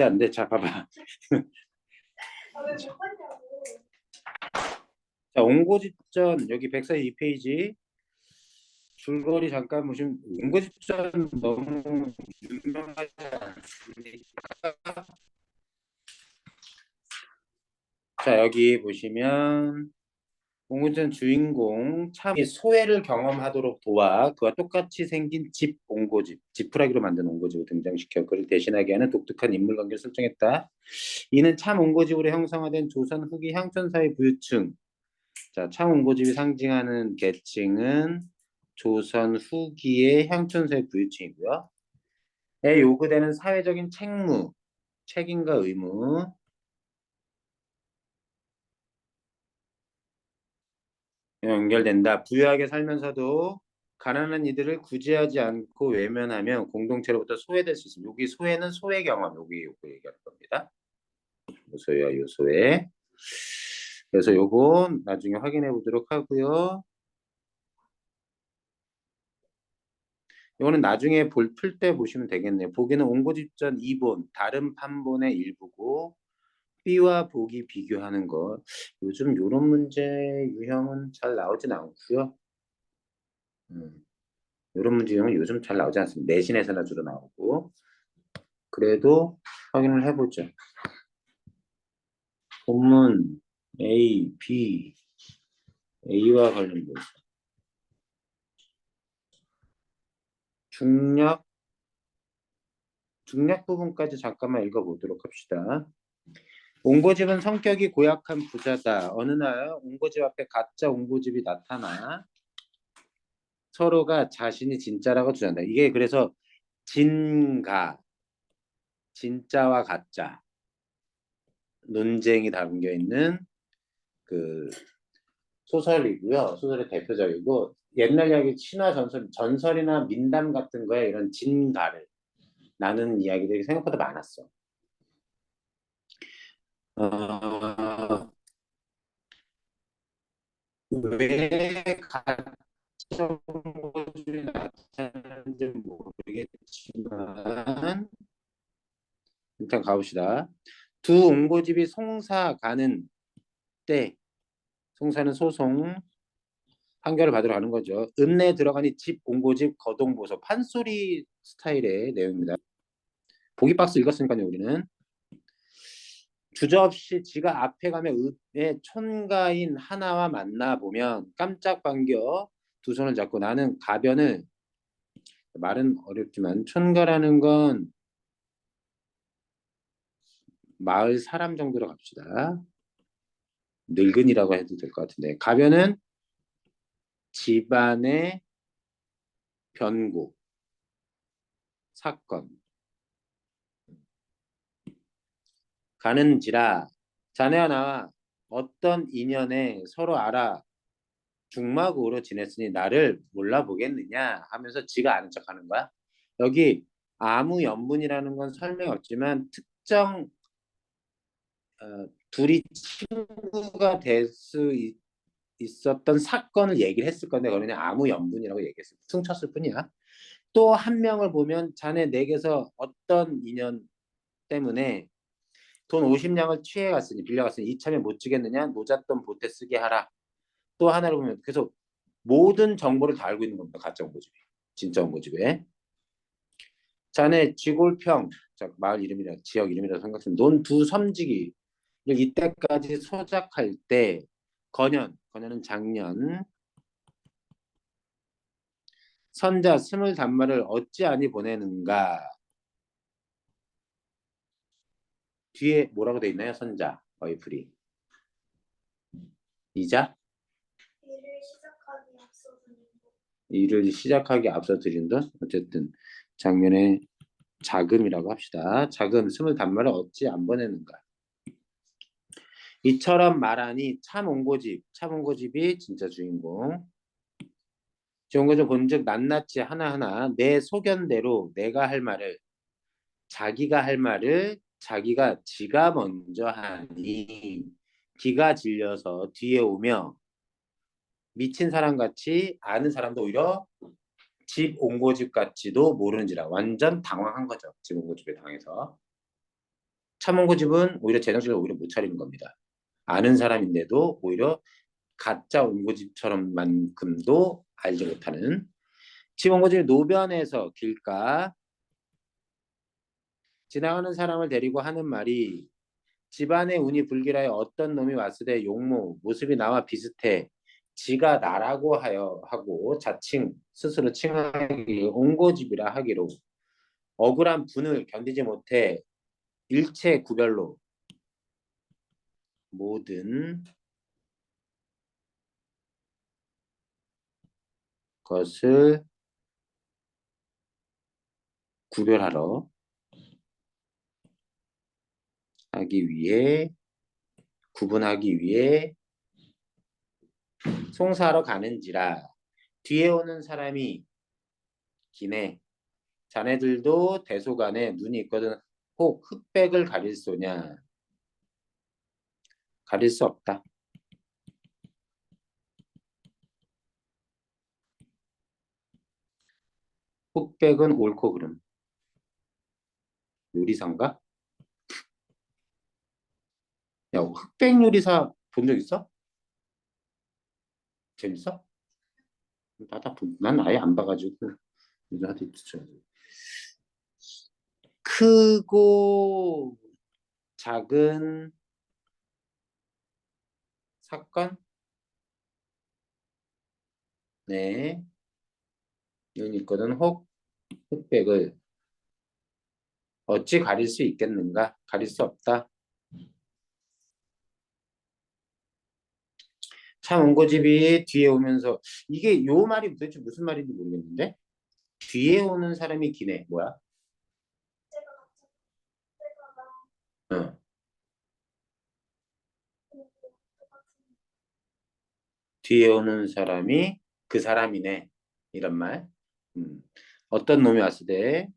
안 돼. 자, 봐봐. 왜 못하냐고. 자, 옹고집전 여기 142페이지. 줄거리 잠깐 보시면 옹고집전 너무 유명하지 않습니까? 자, 여기 보시면 옹고집전 주인공 참이 소외를 경험하도록 도와 그와 똑같이 생긴 집 옹고집, 지푸라기로 만든 옹고집을 등장시켜 그를 대신하게 하는 독특한 인물관계를 설정했다. 이는 참 옹고집으로 형성화된 조선 후기 향촌사회 부유층. 자, 참 옹고집이 상징하는 계층은 조선 후기의 향촌사회 부유층이고요. 에 요구되는 사회적인 책무, 책임과 의무, 연결된다. 부유하게 살면서도 가난한 이들을 구제하지 않고 외면하면 공동체로부터 소외될 수 있습니다. 여기 소외는 소외 경험, 여기 요거 얘기하는 겁니다. 요소야, 요소에. 그래서 요거 나중에 확인해 보도록 하고요. 이거는 나중에 풀 때 보시면 되겠네요. 보기는 옹고집전 2본, 다른 판본의 일부고 B와 보기 비교하는 것. 요즘 이런 문제 유형은 잘 나오진 않고요. 이런 문제 유형은 요즘 잘 나오지 않습니다. 내신에서나 주로 나오고. 그래도 확인을 해보죠. 본문 A, B, A와 관련된 중략 부분까지 잠깐만 읽어보도록 합시다. 옹고집은 성격이 고약한 부자다. 어느 날 옹고집 앞에 가짜 옹고집이 나타나 서로가 자신이 진짜라고 주장한다. 이게 그래서 진가, 진짜와 가짜 논쟁이 담겨 있는 그 소설이고요. 소설의 대표적이고 옛날 이야기 신화 전설이나 민담 같은 거에 이런 진가를 나는 이야기들이 생각보다 많았어. 왜 가짜 옹고집이 나타나는지 모르겠지만 일단 가봅시다. 두 옹고집이 송사 가는 때 송사는 소송 판결을 받으러 가는 거죠. 읍내에 들어가니 집 옹고집 거동보소 판소리 스타일의 내용입니다. 보기 박스 읽었으니까요. 우리는 주저없이 지가 앞에 가면 읍의 촌가인 하나와 만나보면 깜짝 반겨 두 손을 잡고 나는 가변을 말은 어렵지만 촌가라는 건 마을 사람 정도로 갑시다. 늙은이라고 해도 될 것 같은데 가변은 집안의 변고 사건 가는지라 자네와 나와 어떤 인연에 서로 알아 중마고로 지냈으니 나를 몰라보겠느냐 하면서 지가 아는 척하는 거야. 여기 아무 연분이라는 건 설명이 없지만 특정 둘이 친구가 될 수 있었던 사건을 얘기를 했을 건데 그러냐 아무 연분이라고 얘기했을 퉁쳤을 뿐이야. 또 한 명을 보면 자네 내게서 어떤 인연 때문에 돈 50냥을 취해 갔으니 빌려갔으니 이참에 못 주겠느냐 노잣돈 보태 쓰게 하라. 또 하나를 보면 그래서 모든 정보를 다 알고 있는 겁니다. 가짜 홍보집이 진짜 홍보집에 자네 쥐골평 마을 이름이라 지역 이름이라 생각하면 논두 섬지기를 이때까지 소작할 때 건현은 작년 선자 스물 단말을 어찌하니 보내는가. 뒤에 뭐라고 돼 있나요? 선자 어이프리 이자 일을 시작하기 앞서 드린 돈 어쨌든 작년에 자금이라고 합시다. 자금 스물 단말을 어찌 안 보내는가. 이처럼 말하니 참 옹고집이 진짜 주인공. 주인공을 본즉 낱낱이 하나하나 내 소견대로 내가 할 말을 자기가 할 말을 자기가 지가 먼저 하니 기가 질려서 뒤에 오며 미친 사람 같이 아는 사람도 오히려 집 옹고집 같지도 모르는지라 완전 당황한 거죠. 집 옹고집에 당해서. 참 옹고집은 오히려 제정신을 오히려 못 차리는 겁니다. 아는 사람인데도 오히려 가짜 옹고집처럼만큼도 알지 못하는 집 옹고집 노변에서 길가 지나가는 사람을 데리고 하는 말이 집안의 운이 불길하여 어떤 놈이 왔을 때 용모 모습이 나와 비슷해 지가 나라고 하여 하고 자칭 스스로 칭하기 옹고집이라 하기로 억울한 분을 견디지 못해 일체 구별로 모든 것을 구별하러 하기 위해 구분하기 위해 송사하러 가는지라 뒤에 오는 사람이 기네 자네들도 대소간에 눈이 있거든 혹 흑백을 가릴 소냐 가릴 수 없다. 흑백은 옳고 그름 요리사인가? 야 흑백 요리사 본 적 있어? 재밌어? 난 아예 안 봐가지고 요즘한테 추천해. 크고 작은 사건? 네. 눈이 있거든 혹 흑백을 어찌 가릴 수 있겠는가? 가릴 수 없다. 참 원고집이 뒤에 오면서 이게 요 말이 도대체 무슨 말인지 모르겠는데 뒤에 오는 사람이 기네 뭐야? 어. 뒤에 오는 사람이 그 사람이네 이런 말. 음. 어떤 놈이 왔을 때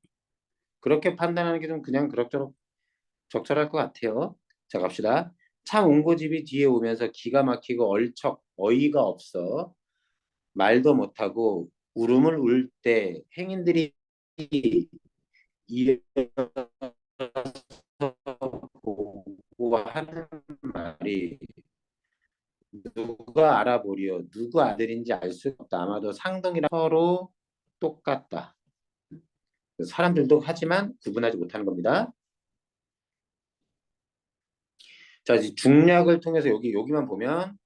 그렇게 판단하는 게 좀 그냥 그럭저럭 적절할 것 같아요. 자 갑시다. 참 원고집이 뒤에 오면서 기가 막히고 얼척 어이가 없어 말도 못하고 울음을 울 때 행인들이 이어서 보고 하는 말이 누가 알아보리요 누구 아들인지 알 수 없다. 아마도 상동이랑 서로 똑같다. 사람들도 하지만 구분하지 못하는 겁니다. 자 이제 중략을 통해서 여기만 보면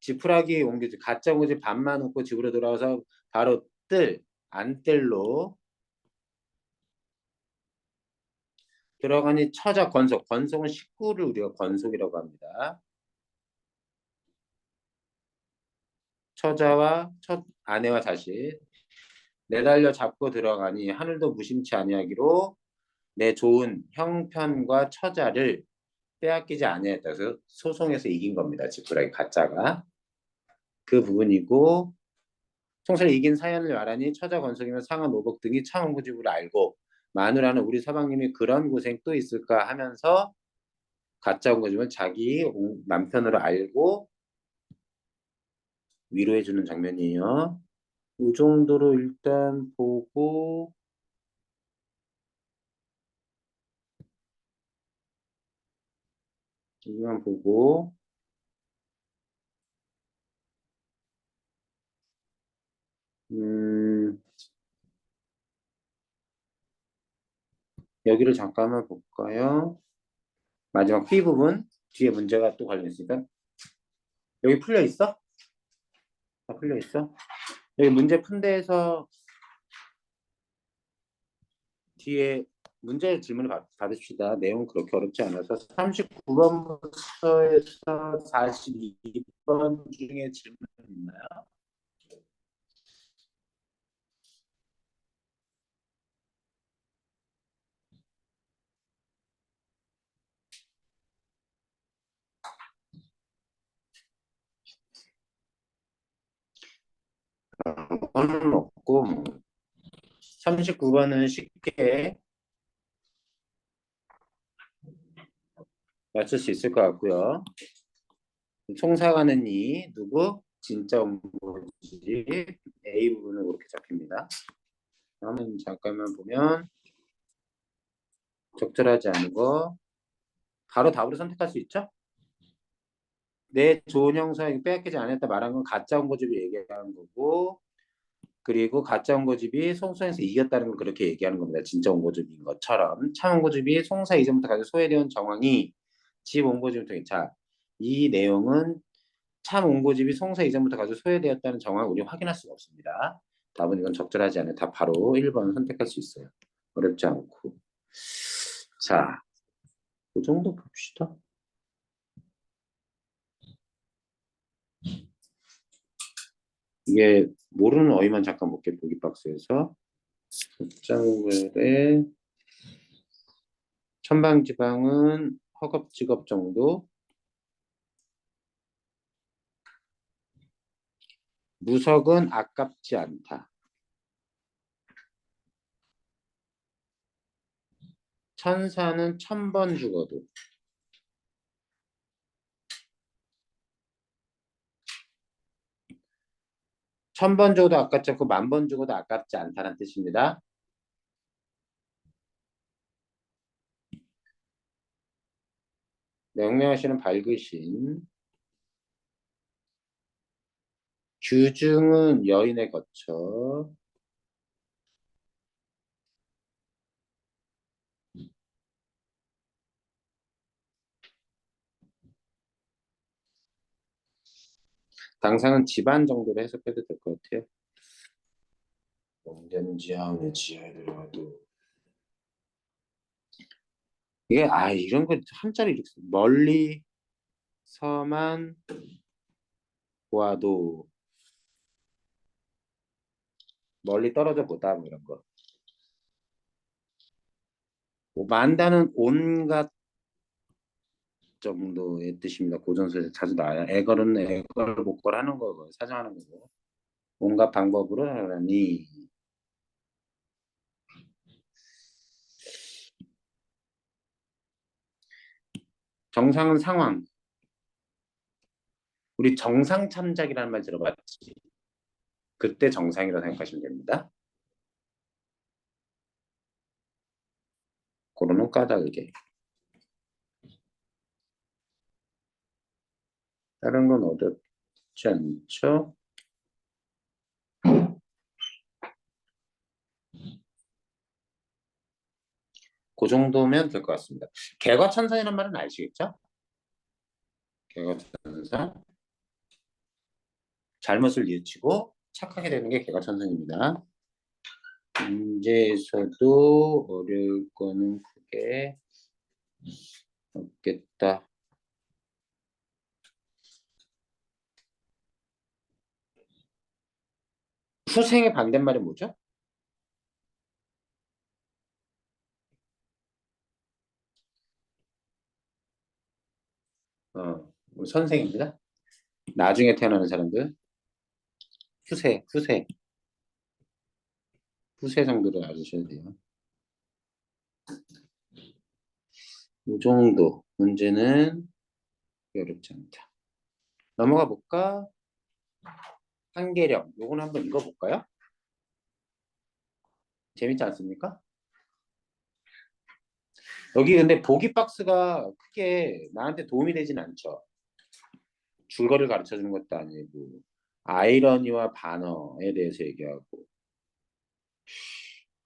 지푸라기 옮기지 가짜 옹고집 반만 웃고 집으로 돌아와서 바로 안 뜰로 들어가니 처자 건속은 식구를 우리가 건속이라고 합니다. 처자와 첫 아내와 자식 내달려 잡고 들어가니 하늘도 무심치 아니하기로 내 좋은 형편과 처자를 빼앗기지 아니하였다. 그래서 소송에서 이긴 겁니다. 지푸라기 가짜가 그 부분이고 총선을 이긴 사연을 말하니 처자 건속이면 상하 노복 등이 차원구집으로 알고 마누라는 우리 서방님이 그런 고생 또 있을까 하면서 가짜 온거지만 자기 남편으로 알고 위로해주는 장면이에요. 이 정도로 일단 보고 여기만 보고 여기를 잠깐만 볼까요? 마지막 B 부분 뒤에 문제가 또 관련 있으니까 여기 풀려 있어? 다 풀려 있어? 여기 문제 푼 데에서 뒤에 문제 질문을 받으십시다. 내용 그렇게 어렵지 않아서 39번부터 해서 42번 중에 질문 있나요? 그거는 없고 39번은 쉽게 맞출 수 있을 것 같고요. 총사가는 이 누구? 진짜 원고집 A 부분은 이렇게 잡힙니다. 그러면 잠깐만 보면 적절하지 않은 거 바로 답으로 선택할 수 있죠? 내 좋은 형사 빼앗기지 않았다 말한 건 가짜 원고집이 얘기하는 거고, 그리고 가짜 원고집이 송수에서 이겼다는 걸 그렇게 얘기하는 겁니다. 진짜 원고집인 것처럼 참 원고집이 송사 이전부터 가지고 소외되어 정황이 지 원고집을 통해 이 내용은 참 원고집이 송사 이전부터 가지고 소외되었다는 정황을 우리 확인할 수가 없습니다. 답은 이건 적절하지 않아요. 답 바로 1번 선택할 수 있어요. 어렵지 않고. 자, 그 정도 봅시다. 이게 모르는 어휘만 잠깐 볼게요. 보기 박스에서. 극장글의 천방지방은 허겁지겁 정도. 무석은 아깝지 않다. 천사는 1000번 죽어도. 천 번 죽어도 아깝지 않고 10,000번 죽어도 아깝지 않다는 뜻입니다. 명명하시는 밝으신. 규중은 여인의 거처. 당상은 집안 정도로 해석해도 될 것 같아요. 영대는 지하에 지하에 들어가도 이게 이런 거 한자로 이렇게 멀리 서만 보아도 멀리 떨어져 보다 뭐 이런 거. 뭐 만다는 온갖 정도의 뜻입니다. 고전서에서 자주 나와요. 애걸은 애걸 복걸 하는 거고 사정하는 거고. 온갖 방법으로 하라니. 정상은 상황. 우리 정상 참작이라는 말 들어봤지. 그때 정상이라고 생각하시면 됩니다. 그러는 까다르게. 다른 건 어렵지 않죠? 그 정도면 될 것 같습니다. 개과천선이라는 말은 아시겠죠? 개과천선. 잘못을 뉘우치고 착하게 되는 게 개과천선입니다. 문제에서도 어려울 거는 크게 없겠다. 후생의 반대말이 뭐죠? 선생입니다. 나중에 태어나는 사람들. 후세 정도로 알으셔야 돼요. 이 정도 문제는 어렵지 않다. 넘어가 볼까? 한계령. 요건 한번 읽어볼까요? 재밌지 않습니까? 여기 근데 보기 박스가 크게 나한테 도움이 되진 않죠. 줄거리를 가르쳐 주는 것도 아니고 아이러니와 반어에 대해서 얘기하고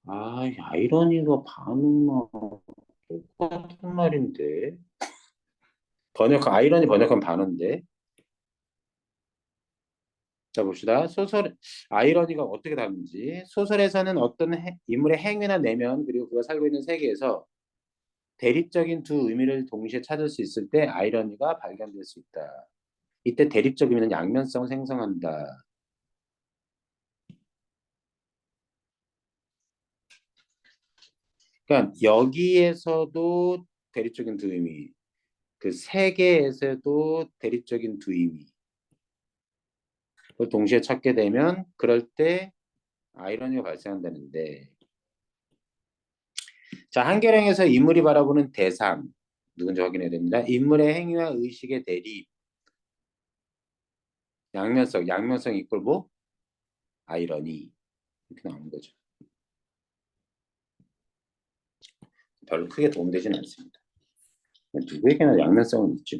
아이러니가 반어나 똑같은 말인데 아이러니 번역하면 반어인데. 자 봅시다. 아이러니가 어떻게 다른지. 소설에서는 어떤 인물의 행위나 내면 그리고 그가 살고 있는 세계에서 대립적인 두 의미를 동시에 찾을 수 있을 때 아이러니가 발견될 수 있다. 이때 대립적 의미는 양면성을 생성한다. 그러니까 여기에서도 대립적인 두 의미, 그 세계에서도 대립적인 두 의미를 동시에 찾게 되면 그럴 때 아이러니가 발생한다는데, 자 한계령에서 인물이 바라보는 대상 누군지 확인해야 됩니다. 인물의 행위와 의식의 대립. 양면성 이꼴 뭐? 아이러니. 이렇게 나오는 거죠. 별로 크게 도움되지는 않습니다. 누구에게나 양면성은 있죠.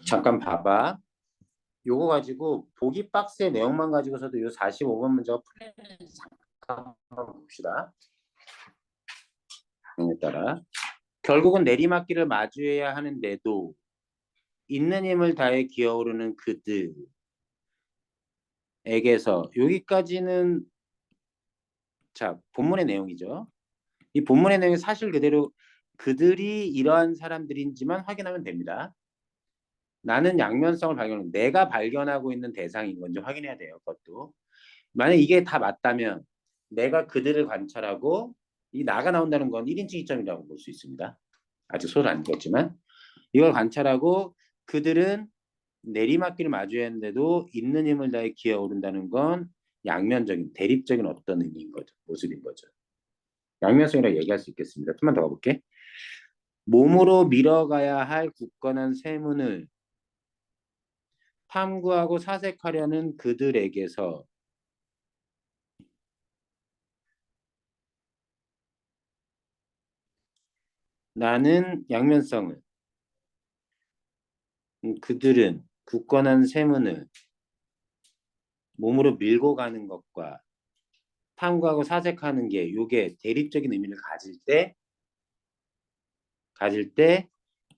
잠깐 봐봐. 요거 가지고 보기 박스의 내용만 가지고서도 요 45번 문제가 풀리는지 잠깐 봅시다. 내용에 따라. 결국은 내리막길을 마주해야 하는데도 있는 힘을 다해 기어오르는 그들에게서 여기까지는 자 본문의 내용이죠. 이 본문의 내용이 사실 그대로 그들이 이러한 사람들인지만 확인하면 됩니다. 나는 양면성을 발견하고 내가 발견하고 있는 대상인 건지 확인해야 돼요. 그것도. 만약 이게 다 맞다면 내가 그들을 관찰하고 이 나가 나온다는 건 1인칭 이점이라고 볼 수 있습니다. 아직 소를 안 들었지만 이걸 관찰하고 그들은 내리막길을 마주했는데도 있는 힘을 다해 기어오른다는 건 양면적인 대립적인 어떤 의미인 거죠. 모습인 거죠. 양면성이라고 얘기할 수 있겠습니다. 좀만 더 가볼게. 몸으로 밀어가야 할 굳건한 쇠문을 탐구하고 사색하려는 그들에게서 나는 양면성을 그들은 굳건한 쇠문을 몸으로 밀고 가는 것과 탐구하고 사색하는 게 요게 대립적인 의미를 가질 때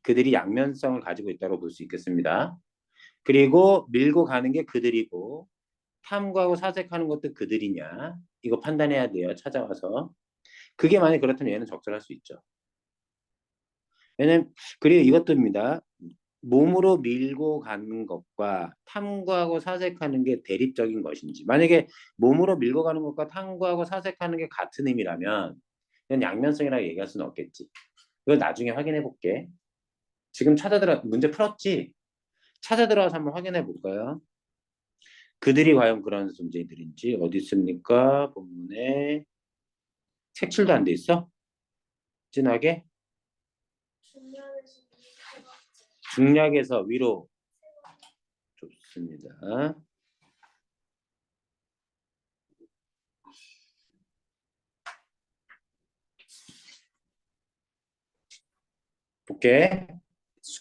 그들이 양면성을 가지고 있다고 볼 수 있겠습니다. 그리고 밀고 가는 게 그들이고 탐구하고 사색하는 것도 그들이냐 이거 판단해야 돼요. 찾아와서. 그게 만약 그렇다면 얘는 적절할 수 있죠. 왜냐면 그리고 이것도입니다. 몸으로 밀고 가는 것과 탐구하고 사색하는 게 대립적인 것인지 만약에 몸으로 밀고 가는 것과 탐구하고 사색하는 게 같은 의미라면 이건 양면성이라고 얘기할 수는 없겠지. 이걸 나중에 확인해 볼게. 지금 문제 풀었지? 찾아 들어가서 한번 확인해 볼까요? 그들이 과연 그런 존재들인지 어디 있습니까? 본문에 색칠도 안 돼 있어? 진하게? 중략에서 위로 좋습니다. 볼게.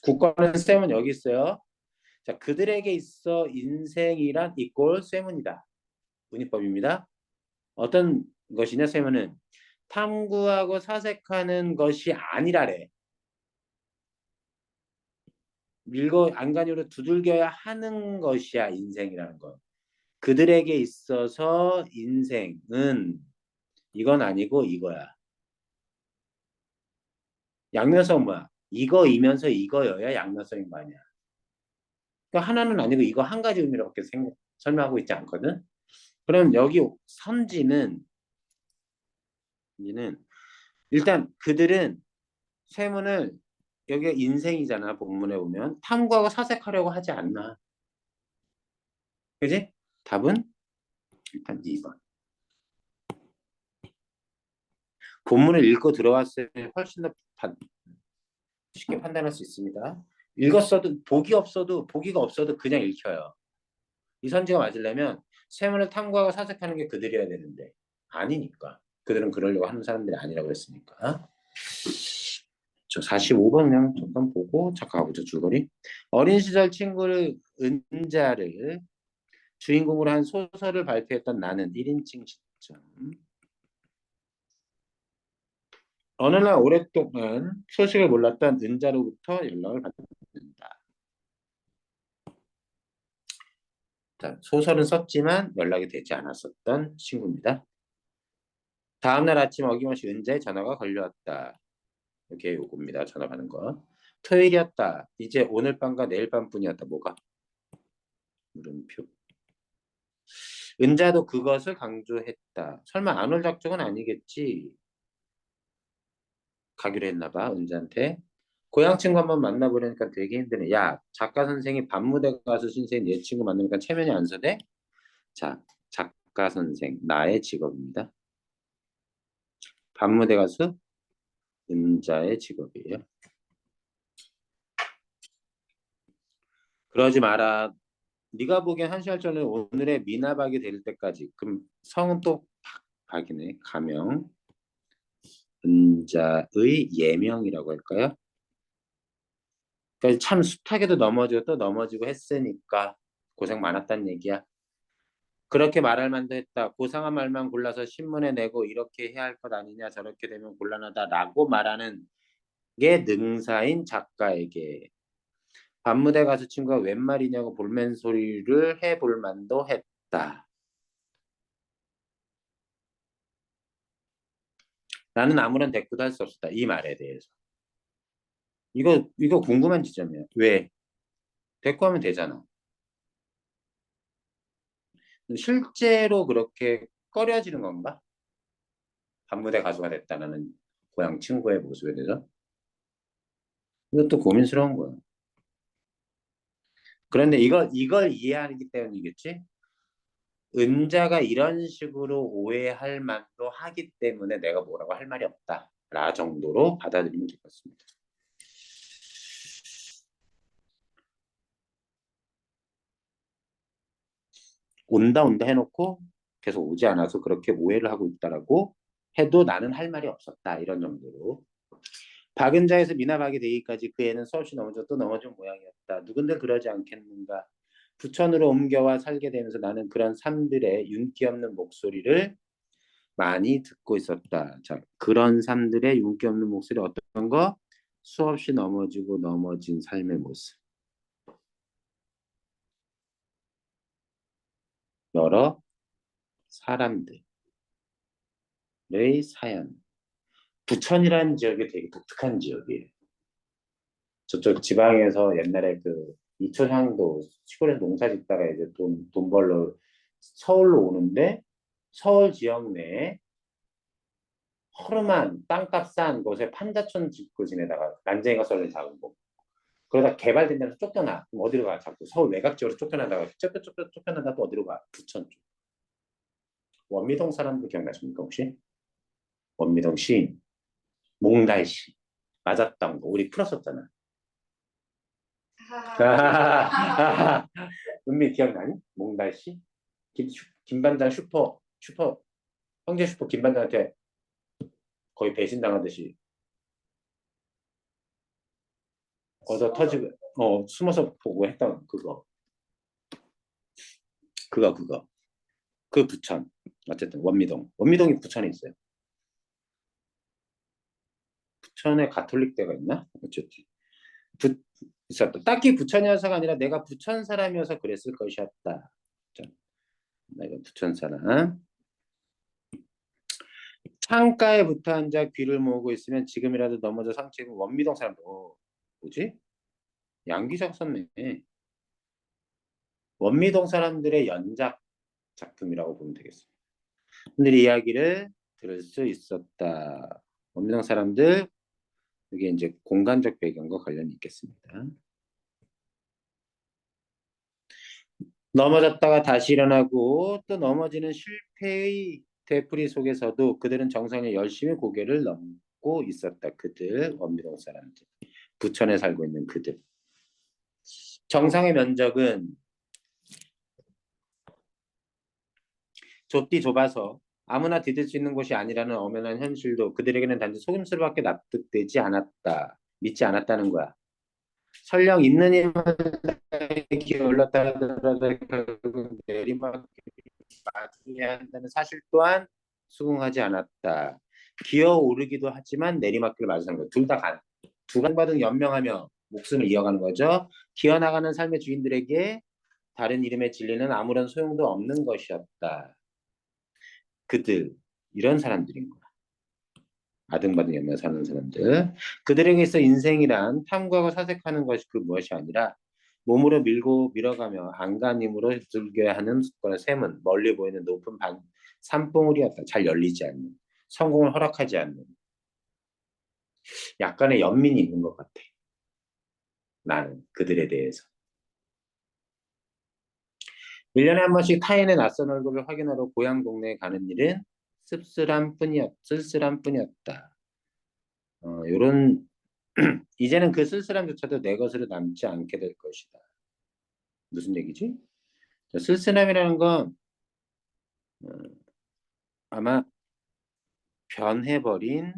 국가는 쌤은 여기 있어요. 자, 그들에게 있어 인생이란 이꼴 쇠문이다. 문이법입니다. 어떤 것이냐 쇠문은 탐구하고 사색하는 것이 아니라래. 밀고 안간힘으로 두들겨야 하는 것이야 인생이라는 거. 그들에게 있어서 인생은 이건 아니고 이거야. 양면성 뭐야? 이거이면서 이거여야 양면성인 거 아니야. 그러니까 하나는 아니고 이거 한 가지 의미로밖에 설명하고 있지 않거든. 그럼 여기 선지는 일단 그들은 쇠문을 여기가 인생이잖아. 본문에 보면 탐구하고 사색하려고 하지 않나. 그지? 답은 일단 2번. 본문을 읽고 들어왔을 때 훨씬 더 쉽게 판단할 수 있습니다. 읽었어도 보기가 없어도 그냥 읽혀요. 이 선지가 맞으려면 쇠문을 탐구하고 사색하는 게 그들이어야 되는데 아니니까. 그들은 그러려고 하는 사람들이 아니라고 했으니까. 저 45번 그냥 잠깐 보고 잠깐 가보죠. 줄거리. 어린 시절 친구를 은자를 주인공으로 한 소설을 발표했던 나는 1인칭 시점. 어느 날 오랫동안 소식을 몰랐던 은자로부터 연락을 받는다. 자, 소설은 썼지만 연락이 되지 않았었던 친구입니다. 다음날 아침 어김없이 은자의 전화가 걸려왔다. 이렇게 요겁니다. 전화 받는 거. 토요일이었다. 이제 오늘 밤과 내일 밤뿐이었다. 뭐가? 물음표. 은자도 그것을 강조했다. 설마 안 올 작정은 아니겠지? 가기로 했나 봐. 은자한테. 고향 친구 한번 만나보려니까 되게 힘드네. 야, 작가 선생이 밤무대 가수 신세인 내 친구 만나니까 체면이 안 서대? 자, 작가 작가 선생, 나의 직업입니다. 반무대 가수, 은자의 직업이에요. 그러지 마라. 네가 보기엔 한시할 전에 오늘의 미나박이 될 때까지. 그럼 성은 또 박이네. 가명. 은자의 예명이라고 할까요? 그러니까 참 숱하게도 넘어지고 또 넘어지고 했으니까 고생 많았단 얘기야. 그렇게 말할 만도 했다. 고상한 말만 골라서 신문에 내고 이렇게 해야 할 것 아니냐. 저렇게 되면 곤란하다라고 말하는 게 능사인 작가에게 반무대 가수 친구가 웬 말이냐고 볼멘 소리를 해볼 만도 했다. 나는 아무런 대꾸도 할 수 없었다. 이 말에 대해서. 이거 궁금한 지점이야. 왜? 대꾸하면 되잖아. 실제로 그렇게 꺼려지는 건가? 반무대 가수가 됐다는 고향 친구의 모습에 대해서. 이것도 고민스러운 거야. 그런데 이걸 이해하기 때문이겠지? 은자가 이런 식으로 오해할 만도 하기 때문에 내가 뭐라고 할 말이 없다. 라 정도로 받아들이면 될 것 같습니다. 온다 해놓고 계속 오지 않아서 그렇게 오해를 하고 있다라고 해도 나는 할 말이 없었다. 이런 정도로. 박은자에서 미나박이 되기까지 그 애는 수없이 넘어져 또 넘어진 모양이었다. 누군들 그러지 않겠는가. 부천으로 옮겨와 살게 되면서 나는 그런 삶들의 윤기 없는 목소리를 많이 듣고 있었다. 자, 그런 삶들의 윤기 없는 목소리 어떤 거? 수없이 넘어지고 넘어진 삶의 모습. 여러 사람들의 사연. 부천이라는 지역이 되게 독특한 지역이에요. 저쪽 지방에서 옛날에 그 이촌향도 시골에서 농사 짓다가 이제 돈 벌러 서울로 오는데 서울 지역 내에 허름한 땅값 싼 곳에 판자촌 짓고 지내다가 난쟁이가 썰린 작은 곳. 그러다 개발된 데서 쫓겨나. 그럼 어디로 가? 자꾸 서울 외곽 지역으로 쫓겨나다가 쫓겨나다 또 어디로 가? 부천 쪽. 원미동 사람들 기억나십니까 혹시? 원미동 시인, 몽달씨 맞았던 거 우리 풀었었잖아. 은미 기억나니? 몽달씨? 김반장 슈퍼 형제 슈퍼 김반장한테 거의 배신당하듯이 얻어 터지고 숨어서 보고 했던 그거 그 부천 어쨌든 원미동이 부천에 있어요. 부천에 가톨릭대가 있나? 어쨌든 있었다. 딱히 부천이어서가 아니라 내가 부천 사람이어서 그랬을 것이었다. 자, 내가 부천 사람. 창가에 붙어 앉아 귀를 모으고 있으면 지금이라도 넘어져 상처 입은 원미동 사람들. 뭐지? 양기작 썼네. 원미동 사람들의 연작 작품이라고 보면 되겠습니다. 오늘 이야기를 들을 수 있었다. 원미동 사람들 이게 이제 공간적 배경과 관련이 있겠습니다. 넘어졌다가 다시 일어나고 또 넘어지는 실패의 되풀이 속에서도 그들은 정상에 열심히 고개를 넘고 있었다. 그들 원미동 사람들. 부천에 살고 있는 그들. 정상의 면적은 좁디 좁아서 아무나 디딜 수 있는 곳이 아니라는 엄연한 현실도 그들에게는 단지 속임수로밖에 납득되지 않았다. 믿지 않았다는 거야. 설령 있는 힘을 기어 올랐다 하더라도 결국 내리막길을 맞이해야 한다는 사실 또한 수긍하지 않았다. 기어 오르기도 하지만 내리막길을 맞이하는 거. 두 강바등 연명하며 목숨을 이어가는 거죠. 기어 나가는 삶의 주인들에게 다른 이름의 진리는 아무런 소용도 없는 것이었다. 그들 이런 사람들인 거야. 아등바등 연명 사는 사람들. 그들에게 있어 인생이란 탐구하고 사색하는 것이 그 무엇이 아니라 몸으로 밀고 밀어가며 안간힘으로 즐겨야 하는 숫과의 샘은 멀리 보이는 높은 산봉우리였다. 잘 열리지 않는 성공을 허락하지 않는 약간의 연민이 있는 것 같아. 나는 그들에 대해서 1년에 한 번씩 타인의 낯선 얼굴을 확인하러 고향 동네에 가는 일은 쓸쓸한 뿐이었다. 요런 이제는 그 쓸쓸함조차도 내 것으로 남지 않게 될 것이다. 무슨 얘기지? 쓸쓸함이라는 건 어, 아마 변해버린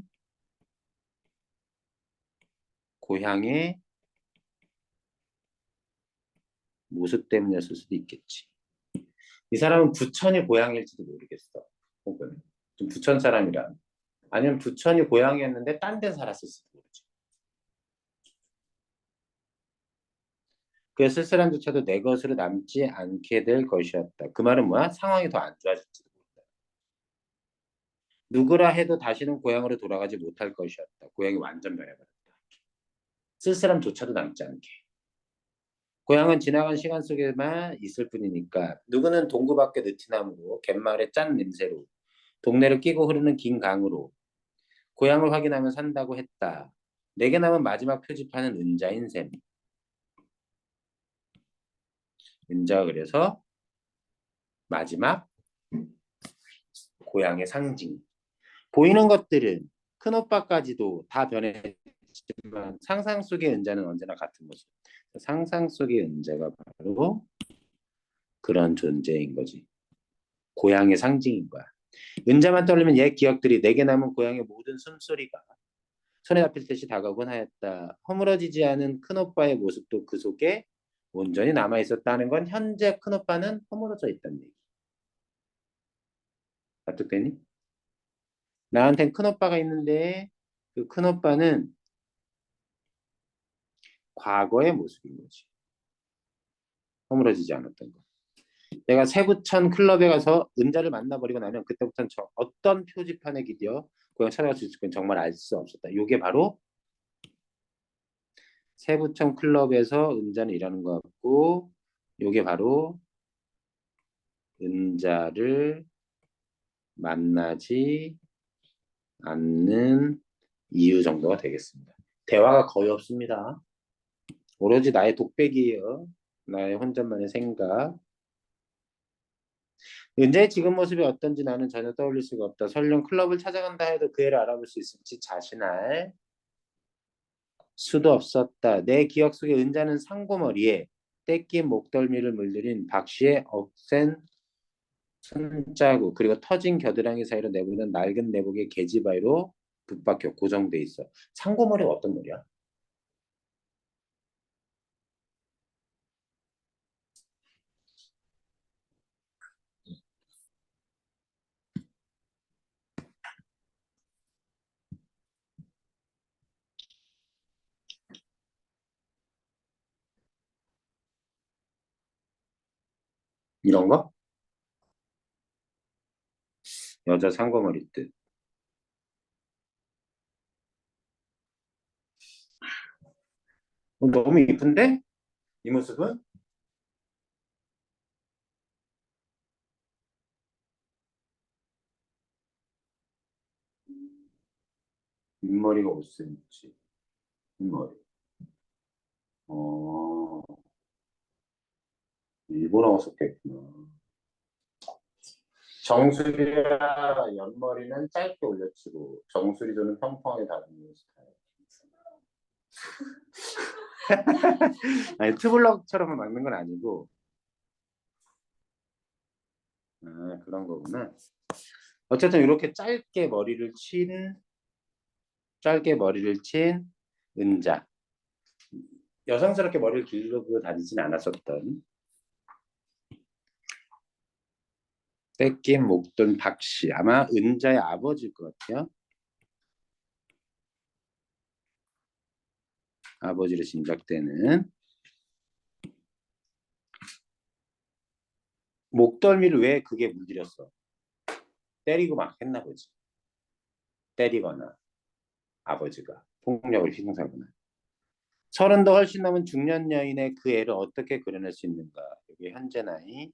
고향의 모습 때문이었을 수도 있겠지. 이 사람은 부천이 고향일지도 모르겠어. 혹은 좀 부천 사람이라. 아니면 부천이 고향이었는데 딴 데 살았을지도 모르지. 그 쓸쓸함조차도 내 것으로 남지 않게 될 것이었다. 그 말은 뭐야? 상황이 더 안 좋아질지도 모른다. 누구라 해도 다시는 고향으로 돌아가지 못할 것이었다. 고향이 완전 변해버렸다. 쓸쓸함조차도 남지 않게. 고향은 지나간 시간 속에만 있을 뿐이니까 누구는 동구 밖에 느티나무로 갯마을의 짠 냄새로 동네를 끼고 흐르는 긴 강으로 고향을 확인하며 산다고 했다. 내게 남은 마지막 표지판은 은자인 셈. 은자가 그래서 마지막 고향의 상징. 보이는 것들은 큰오빠까지도 다 변했지만 상상 속의 은자는 언제나 같은 모습. 상상 속의 은자가 바로 그런 존재인 거지. 고향의 상징인 거야. 은자만 떠올리면 옛 기억들이 내게 남은 고향의 모든 숨소리가 손에 잡힐 듯이 다가오곤 하였다. 허물어지지 않은 큰오빠의 모습도 그 속에 온전히 남아있었다는 건 현재 큰오빠는 허물어져 있다는 얘기. 납득되니? 나한텐 큰오빠가 있는데 그 큰오빠는 과거의 모습인 거지. 허물어지지 않았던 거. 내가 세부천 클럽에 가서 은자를 만나버리고 나면 그때부터는 어떤 표지판에 기대어 고향 찾아갈 수 있을건 정말 알 수 없었다. 이게 바로 세부천 클럽에서 은자는 일하는 것 같고 이게 바로 은자를 만나지 않는 이유 정도가 되겠습니다. 대화가 거의 없습니다. 오로지 나의 독백이에요. 나의 혼잣말의 생각. 은자의 지금 모습이 어떤지 나는 전혀 떠올릴 수가 없다. 설령 클럽을 찾아간다 해도 그 애를 알아볼 수 있을지 자신할 수도 없었다. 내 기억 속에 은자는 상고머리에 떼낀 목덜미를 물들인 박씨의 억센 손자국 그리고 터진 겨드랑이 사이로 내보이는 낡은 내복의 계지바위로 붙박혀 고정돼 있어. 상고머리가 어떤 머리야? 이런 거? 여자 상고머리 뜻. 너무 이쁜데? 이 모습은? 윗머리가 5cm. 윗머리. 어, 일본어가 섞였구나. 정수리와 옆머리는 짧게 올려치고 정수리도는 평평하게 다듬는 스타일. 아니 트블럭처럼 막는 건 아니고 그런 거구나. 어쨌든 이렇게 짧게 머리를 친 은자. 여성스럽게 머리를 기르고 다니진 않았었던 뺏긴 목돈 박씨. 아마 은자의 아버지일 것 같아요. 아버지로 짐작되는. 목덜미를 왜 그게 물들였어? 때리고 막 했나 보지. 때리거나 아버지가 폭력을 희생하거나. 서른도 훨씬 넘은 중년 여인의 그 애를 어떻게 그려낼 수 있는가? 여기 현재 나이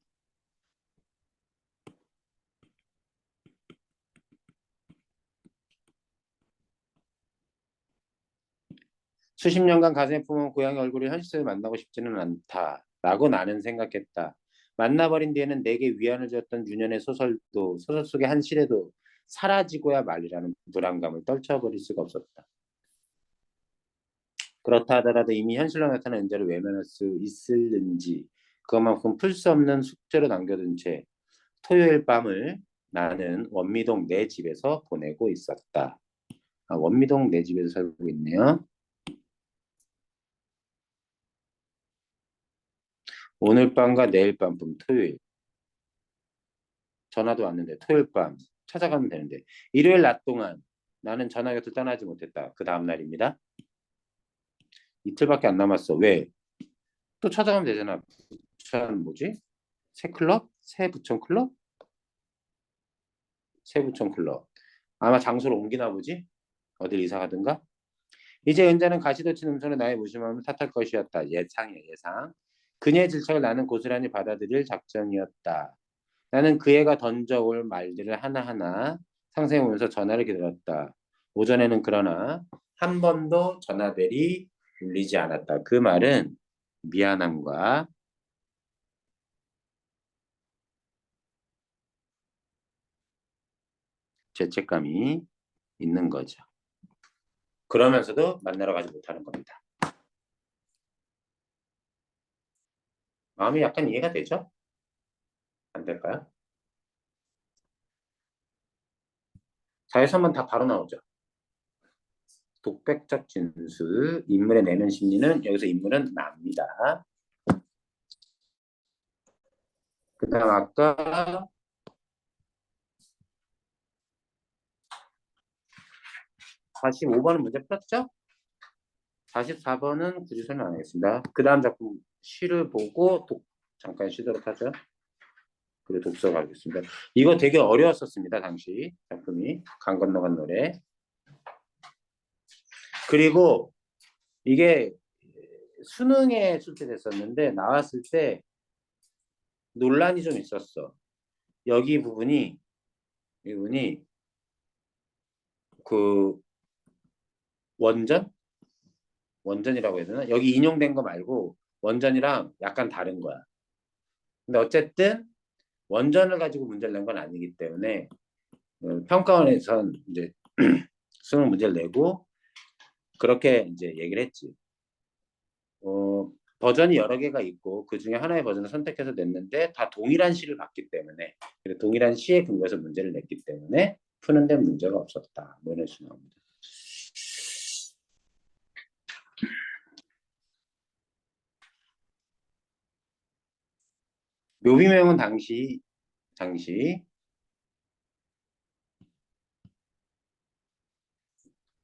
수십 년간 가슴에 품은 고향의 얼굴을 현실에서 만나고 싶지는 않다라고 나는 생각했다. 만나버린 뒤에는 내게 위안을 줬던 유년의 소설도 소설 속의 한 시래도 사라지고야 말리라는 불안감을 떨쳐버릴 수가 없었다. 그렇다 하더라도 이미 현실로 나타난 은자를 외면할 수 있을는지 그것만큼 풀 수 없는 숙제로 남겨둔 채 토요일 밤을 나는 원미동 내 집에서 보내고 있었다. 원미동 내 집에서 살고 있네요. 오늘 밤과 내일 밤 토요일. 전화도 왔는데 토요일 밤 찾아가면 되는데 일요일 낮 동안 나는 전화 곁을 떠나지 못했다. 그 다음 날입니다. 이틀밖에 안 남았어. 왜? 또 찾아가면 되잖아. 부천 뭐지? 새 클럽? 새 부천 클럽? 새 부천 클럽. 아마 장소를 옮기나 보지? 어딜 이사 가든가? 이제 은자는 가시돋친 음성으로 나의 무심함을 탓할 것이었다. 예상이야, 예상. 그녀의 질책을 나는 고스란히 받아들일 작정이었다. 나는 그 애가 던져올 말들을 하나하나 상상해보면서 전화를 기다렸다. 오전에는 그러나 한 번도 전화벨이 울리지 않았다. 그 말은 미안함과 죄책감이 있는 거죠. 그러면서도 만나러 가지 못하는 겁니다. 마음이 약간 이해가 되죠? 안 될까요? 자에서만 다 바로 나오죠. 독백적 진술, 인물의 내면 심리는 여기서 인물은 납니다. 그 다음 아까 45번은 문제 풀었죠? 44번은 굳이 설명 안 하겠습니다. 그 다음 작품 시를 보고 잠깐 쉬도록 하죠. 그리고 독서 가겠습니다. 이거 되게 어려웠었습니다. 당시 작품이 강 건너간 노래. 그리고 이게 수능에 출제됐었는데 나왔을 때 논란이 좀 있었어. 여기 부분이 그 원전이라고 해야 되나? 여기 인용된 거 말고 원전이랑 약간 다른 거야. 근데 어쨌든 원전을 가지고 문제를 낸 건 아니기 때문에 평가원에선 이제 수능 문제를 내고 그렇게 이제 얘기를 했지. 버전이 여러 개가 있고 그 중에 하나의 버전을 선택해서 냈는데 다 동일한 시를 봤기 때문에 동일한 시에 근거해서 문제를 냈기 때문에 푸는 데 문제가 없었다. 뭐 이런 식으로 나옵니다. 묘비명은 당시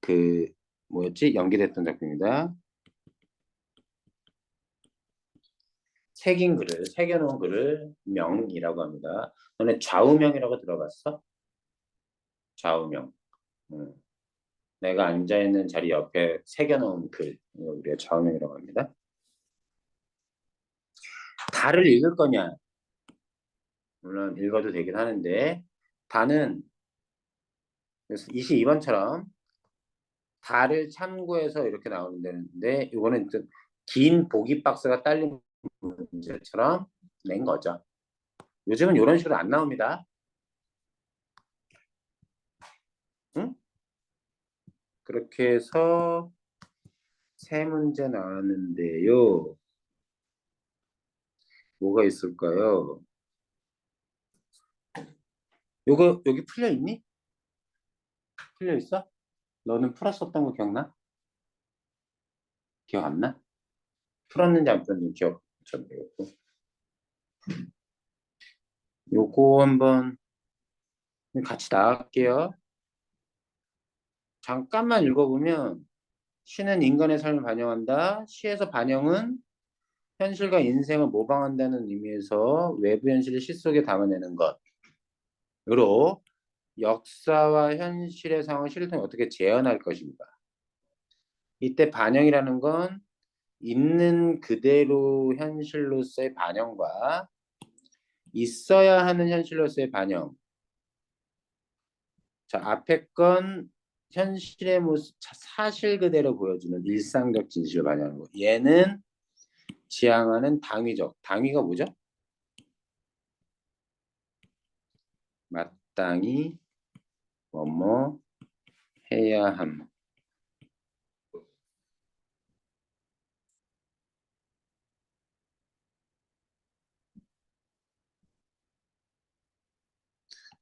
그 뭐였지? 연기됐던 작품입니다. 새겨놓은 글을 명이라고 합니다. 너네 좌우명이라고 들어봤어? 좌우명. 내가 앉아있는 자리 옆에 새겨놓은 글, 이거 우리가 좌우명이라고 합니다. 달을 읽을 거냐? 물론 읽어도 되긴 하는데 달은 22번처럼 달을 참고해서 이렇게 나오는데 이거는 긴 보기 박스가 딸린 문제처럼 낸 거죠. 요즘은 이런 식으로 안 나옵니다. 응? 그렇게 해서 세 문제 나왔는데요. 뭐가 있을까요? 요거 여기 풀려 있니? 풀려 있어? 너는 풀었었던 거 기억나? 기억 안 나? 풀었는지 안 풀었는지 기억 좀 되겠고. 요거 한번 같이 나갈게요. 잠깐만 읽어보면 시는 인간의 삶을 반영한다. 시에서 반영은 현실과 인생을 모방한다는 의미에서 외부 현실을 시 속에 담아내는 것으로 역사와 현실의 상황을 시를 통해 어떻게 재현할 것입니다. 이때 반영이라는 건 있는 그대로 현실로서의 반영과 있어야 하는 현실로서의 반영. 자, 앞에 건 현실의 모습, 사실 그대로 보여주는 일상적 진실을 반영하는 거. 얘는 지향하는 당위적. 당위가 뭐죠? 마땅히 뭐뭐 해야 함.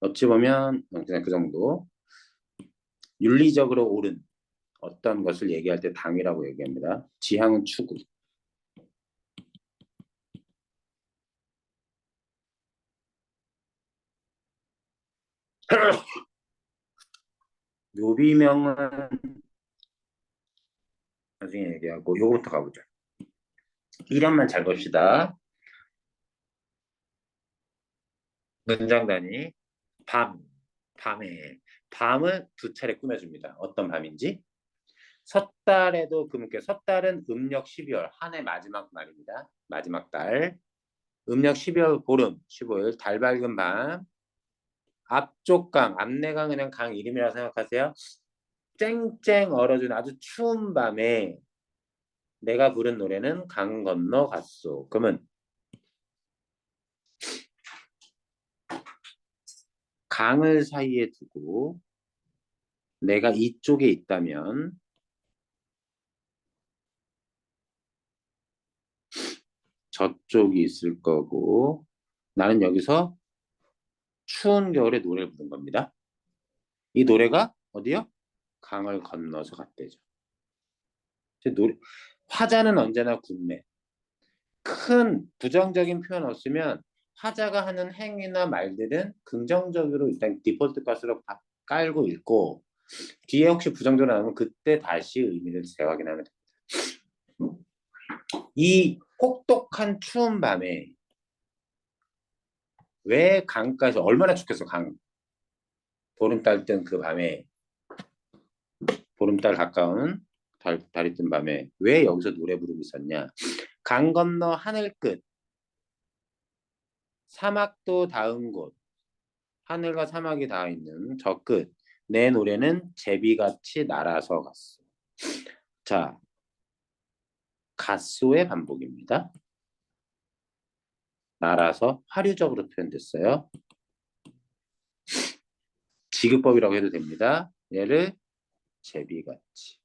어찌 보면 그냥 그 정도. 윤리적으로 옳은 어떤 것을 얘기할 때 당이라고 얘기합니다. 지향은 추구. 요비명은 나중에 얘기하고 요거부터 가보죠. 이름만 잘 봅시다. 문장 단위. 밤에 밤을 두 차례 꾸며줍니다. 어떤 밤인지. 섣달에도 금께 섣달은 음력 12월 한 해 마지막 날입니다. 마지막 달. 음력 12월 보름 15일 달 밝은 밤. 앞쪽 강 앞내강 그냥 강 이름이라고 생각하세요. 쨍쨍 얼어준 아주 추운 밤에 내가 부른 노래는 강 건너 갔소. 그러면 강을 사이에 두고 내가 이쪽에 있다면 저쪽이 있을 거고 나는 여기서 추운 겨울에 노래를 부른 겁니다. 이 노래가 어디요? 강을 건너서 갔대죠. 노래, 화자는 언제나 국내. 큰 부정적인 표현 없으면 화자가 하는 행위나 말들은 긍정적으로 일단 디폴트 값으로 깔고 읽고 뒤에 혹시 부정적으로 나오면 그때 다시 의미를 재확인하면 됩니다. 이 혹독한 추운 밤에 왜 강가에서 얼마나 춥겠어 강 보름달 뜬 그 밤에 보름달 가까운 달이 뜬 밤에 왜 여기서 노래 부르고 있었냐. 강 건너 하늘 끝 사막도 닿은 곳 하늘과 사막이 닿아 있는 저 끝 내 노래는 제비같이 날아서 갔어. 자, 갔소의 반복입니다. 날아서 화류적으로 표현됐어요. 지급법이라고 해도 됩니다. 얘를 제비같이.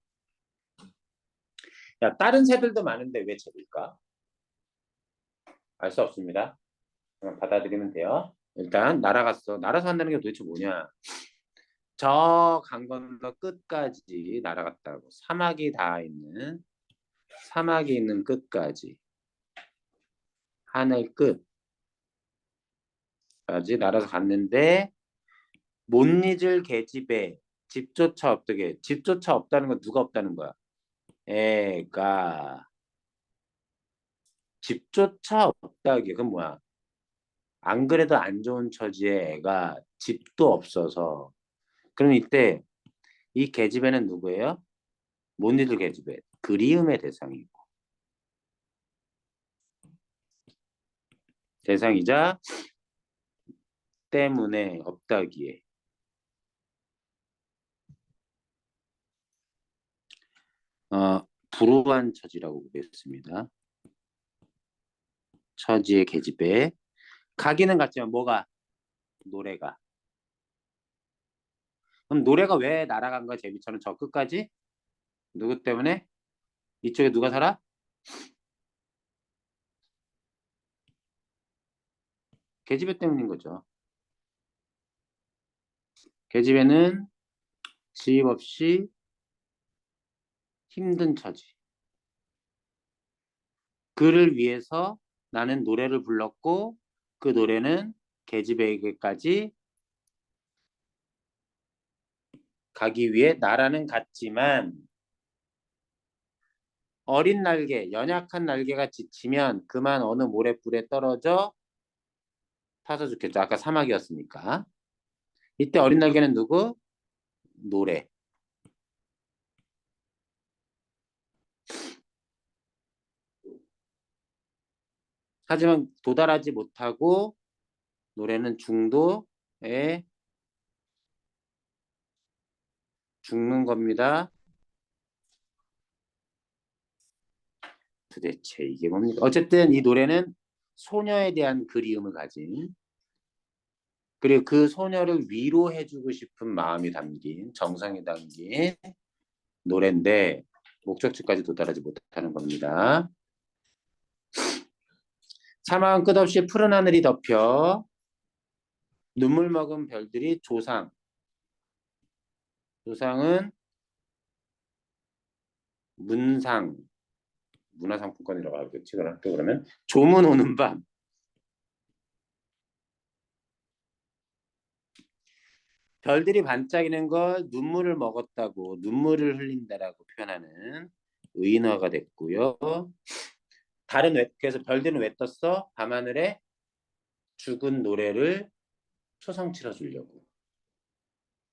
야, 다른 새들도 많은데 왜 제비일까? 알 수 없습니다. 그냥 받아들이면 돼요. 일단 날아갔어. 날아서 한다는 게 도대체 뭐냐? 저 강 건너 끝까지 날아갔다고. 사막이 있는 끝까지 하늘 끝까지 날아서 갔는데 못 잊을 계집에 집조차 없다게. 집조차 없다는 건 누가 없다는 거야? 애가 집조차 없다게. 그건 뭐야? 안 그래도 안 좋은 처지에 애가 집도 없어서. 그럼 이때 이 계집애는 누구예요? 못 잊을 계집애. 그리움의 대상이고. 대상이자 때문에 없다기에. 불우한 처지라고 그랬습니다. 처지의 계집애. 가기는 같지만 뭐가? 노래가. 그럼 노래가 왜 날아간 거야? 제비처럼 저 끝까지? 누구 때문에? 이쪽에 누가 살아? 계집애 때문인 거죠. 계집애는 지입 없이 힘든 처지. 그를 위해서 나는 노래를 불렀고 그 노래는 계집애에게까지 가기 위해 나라는 갔지만 어린 날개, 연약한 날개가 지치면 그만 어느 모래불에 떨어져 타서 죽겠죠. 아까 사막이었으니까. 이때 어린 날개는 누구? 노래. 하지만 도달하지 못하고 노래는 중도에 죽는 겁니다. 도대체 이게 뭡니까? 어쨌든 이 노래는 소녀에 대한 그리움을 가진 그리고 그 소녀를 위로해주고 싶은 마음이 담긴 정성이 담긴 노래인데 목적지까지 도달하지 못하는 겁니다. 사막은 끝없이 푸른 하늘이 덮여 눈물 먹은 별들이 조상. 조상은 문상. 문화상품권이라고 하겠지. 그러면 조문 오는 밤. 별들이 반짝이는 걸 눈물을 먹었다고 눈물을 흘린다라고 표현하는 의인화가 됐고요. 그래서 별들은 왜 떴어? 밤하늘에 죽은 노래를 초성치러 주려고.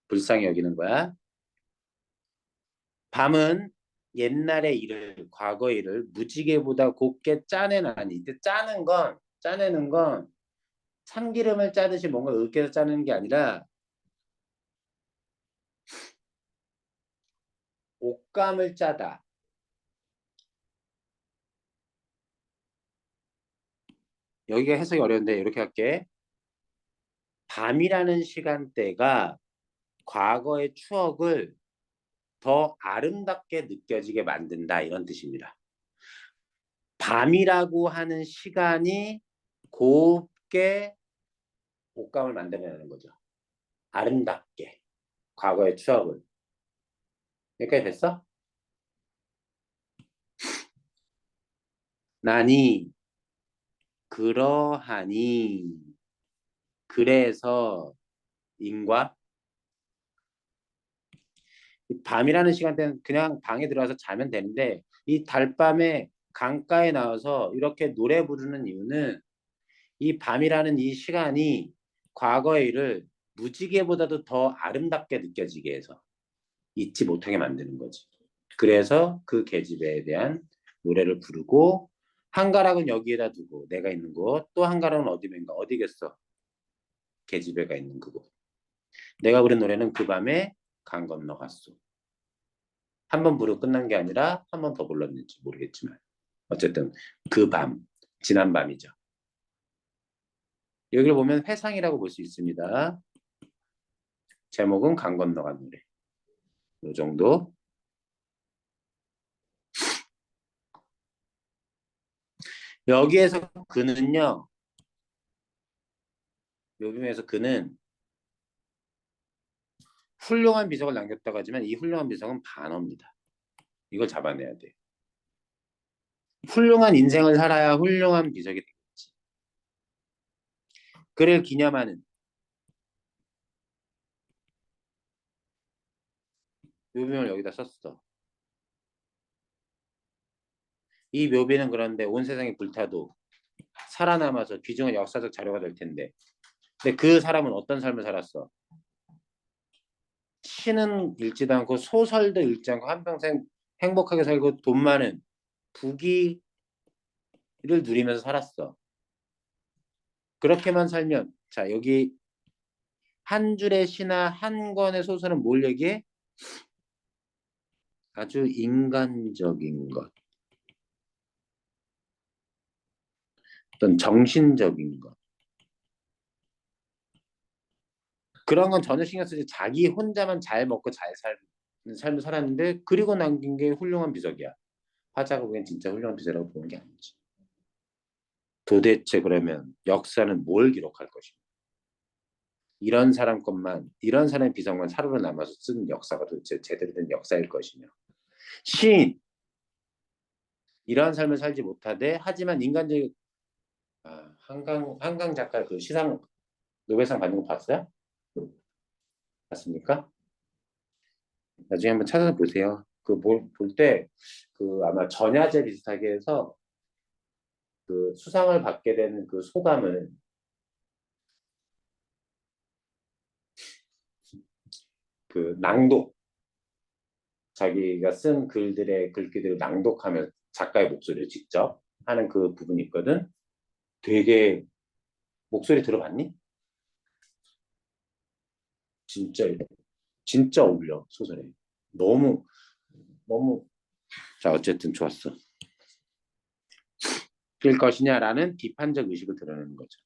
불쌍히 여기는 거야. 밤은 옛날의 일을, 과거의 일을 무지개보다 곱게 짜내나니. 이때 짜내는 건 참기름을 짜듯이 뭔가 으깨서 짜는 게 아니라 옷감을 짜다. 여기가 해석이 어려운데 이렇게 할게. 밤이라는 시간대가 과거의 추억을 더 아름답게 느껴지게 만든다 이런 뜻입니다. 밤이라고 하는 시간이 곱게 옷감을 만들어내는 거죠. 아름답게 과거의 추억을. 여기까지 됐어? 나니 그러하니 그래서 인과 밤이라는 시간대는 그냥 방에 들어가서 자면 되는데 이 달밤에 강가에 나와서 이렇게 노래 부르는 이유는 이 밤이라는 이 시간이 과거의 일을 무지개보다도 더 아름답게 느껴지게 해서 잊지 못하게 만드는 거지. 그래서 그 계집애에 대한 노래를 부르고 한 가락은 여기에다 두고 내가 있는 곳, 또 한 가락은 어디면가 어디겠어? 계집애가 있는 그곳. 내가 부른 노래는 그 밤에 강 건너 갔소. 한 번 부르고 끝난 게 아니라 한 번 더 불렀는지 모르겠지만 어쨌든 그 밤, 지난 밤이죠. 여기를 보면 회상이라고 볼 수 있습니다. 제목은 강 건너간 노래. 이 정도. 여기에서 그는요. 요즘에서 그는 훌륭한 비석을 남겼다고 하지만 이 훌륭한 비석은 반어입니다. 이걸 잡아내야 돼. 훌륭한 인생을 살아야 훌륭한 비석이 되겠지. 그를 기념하는 묘비명을 여기다 썼어. 이 묘비는 그런데 온 세상이 불타도 살아남아서 귀중한 역사적 자료가 될 텐데 근데 그 사람은 어떤 삶을 살았어? 시는 읽지도 않고 소설도 읽지 않고 한평생 행복하게 살고 돈 많은 부귀를 누리면서 살았어. 그렇게만 살면 자 여기 한 줄의 시나 한 권의 소설은 뭘 얘기해? 아주 인간적인 것, 어떤 정신적인 것 그런 건 전혀 신경 쓰지 자기 혼자만 잘 먹고 잘 사는 삶을 살았는데 그리고 남긴 게 훌륭한 비석이야. 화자가 보기엔 진짜 훌륭한 비석이라고 보는 게 아니지. 도대체 그러면 역사는 뭘 기록할 것인가? 이런 사람의 비석만 살아로 남아서 쓴 역사가 도대체 제대로 된 역사일 것이며 시인 이러한 삶을 살지 못하되 하지만 인간적인 한강 작가 그 시상 노벨상 받는 거 봤어요? 봤습니까? 나중에 한번 찾아서 보세요. 그 볼 때 그 아마 전야제 비슷하게 해서 그 수상을 받게 되는 그 소감을 그 낭독 자기가 쓴 글들의 글귀들을 낭독하면 작가의 목소리를 직접 하는 그 부분이 있거든. 되게 목소리 들어봤니? 진짜 진짜 어울려 소설에. 너무 너무 자 어쨌든 좋았어. 일 것이냐라는 비판적 의식을 드러내는 거죠.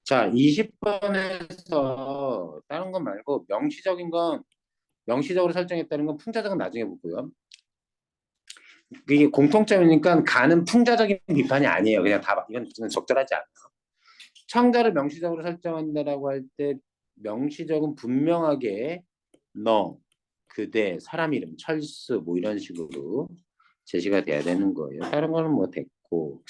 자, 20번에서 다른 건 말고 명시적인 건 명시적으로 설정했다는 건 풍자적은 나중에 보고요. 이게 공통점이니까 가는 풍자적인 비판이 아니에요. 그냥 다 이건 적절하지 않아요. 청자를 명시적으로 설정한다라고 할 때 명시적은 분명하게 너, 그대, 사람 이름, 철수 뭐 이런 식으로 제시가 돼야 되는 거예요. 다른 거는 뭐 됐고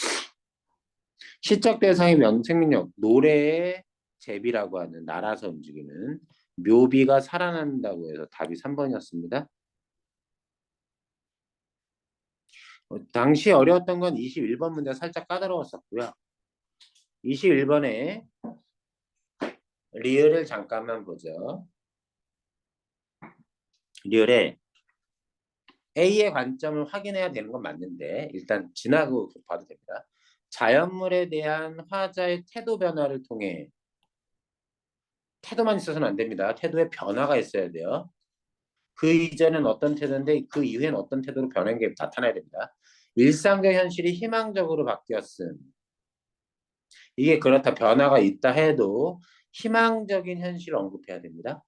시적 대상의 생명력 노래의 제비라고 하는 날아서 움직이는 묘비가 살아난다고 해서 답이 3번이었습니다. 당시 어려웠던 건 21번 문제가 살짝 까다로웠었고요. 21번에 리을을 잠깐만 보죠. 리을에 A의 관점을 확인해야 되는 건 맞는데 일단 지나고 봐도 됩니다. 자연물에 대한 화자의 태도 변화를 통해 태도만 있어서는 안 됩니다. 태도에 변화가 있어야 돼요. 그 이전엔 어떤 태도인데 그 이후엔 어떤 태도로 변한 게 나타나야 됩니다. 일상적 현실이 희망적으로 바뀌었음. 이게 그렇다 변화가 있다 해도 희망적인 현실을 언급해야 됩니다.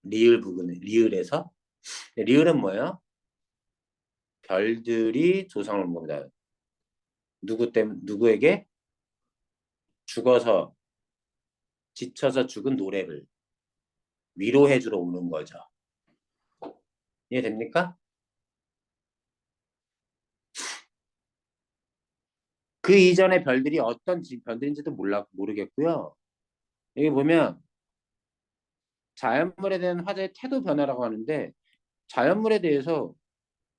리을 부분은 리을에서 리을은 뭐예요? 별들이 조성을 온 겁니다. 누구에게 죽어서 지쳐서 죽은 노래를 위로해 주러 오는 거죠. 이해됩니까? 그 이전의 별들이 어떤 별들인지도 모르겠고요. 여기 보면 자연물에 대한 화자의 태도 변화라고 하는데 자연물에 대해서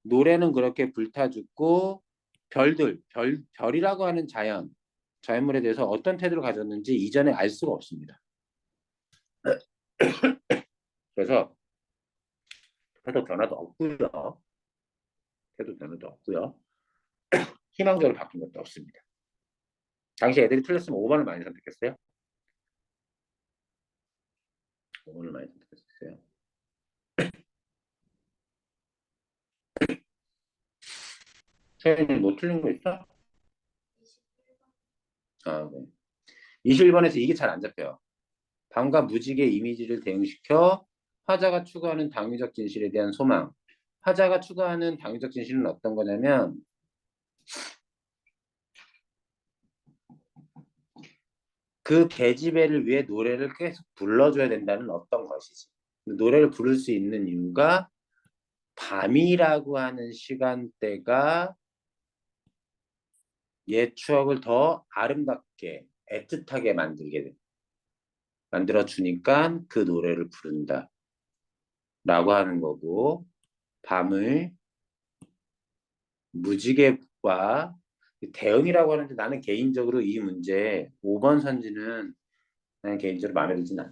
노래는 그렇게 불타 죽고 별이라고 하는 자연물에 대해서 어떤 태도를 가졌는지 이전에 알 수가 없습니다. 그래서 태도 변화도 없고요. 태도 변화도 없고요. 희망적으로 바뀐 것도 없습니다. 당시 애들이 틀렸으면 5번을 많이 선택했어요. 5번을 많이 선택했어요. 세연이 뭐 틀린 거 있어? 아, 네. 21번에서 이게 잘 안 잡혀요. 밤과 무지개 이미지를 대응시켜 화자가 추구하는 당위적 진실에 대한 소망. 화자가 추구하는 당위적 진실은 어떤 거냐면 그 계집애를 위해 노래를 계속 불러줘야 된다는 어떤 것이지. 노래를 부를 수 있는 이유가 밤이라고 하는 시간대가 옛 추억을 더 아름답게 애틋하게 만들어 주니까 그 노래를 부른다 라고 하는 거고 밤을 무지개와 대응이라고 하는데 나는 개인적으로 이 문제 5번 선지는 나는 개인적으로 마음에 들진 않아.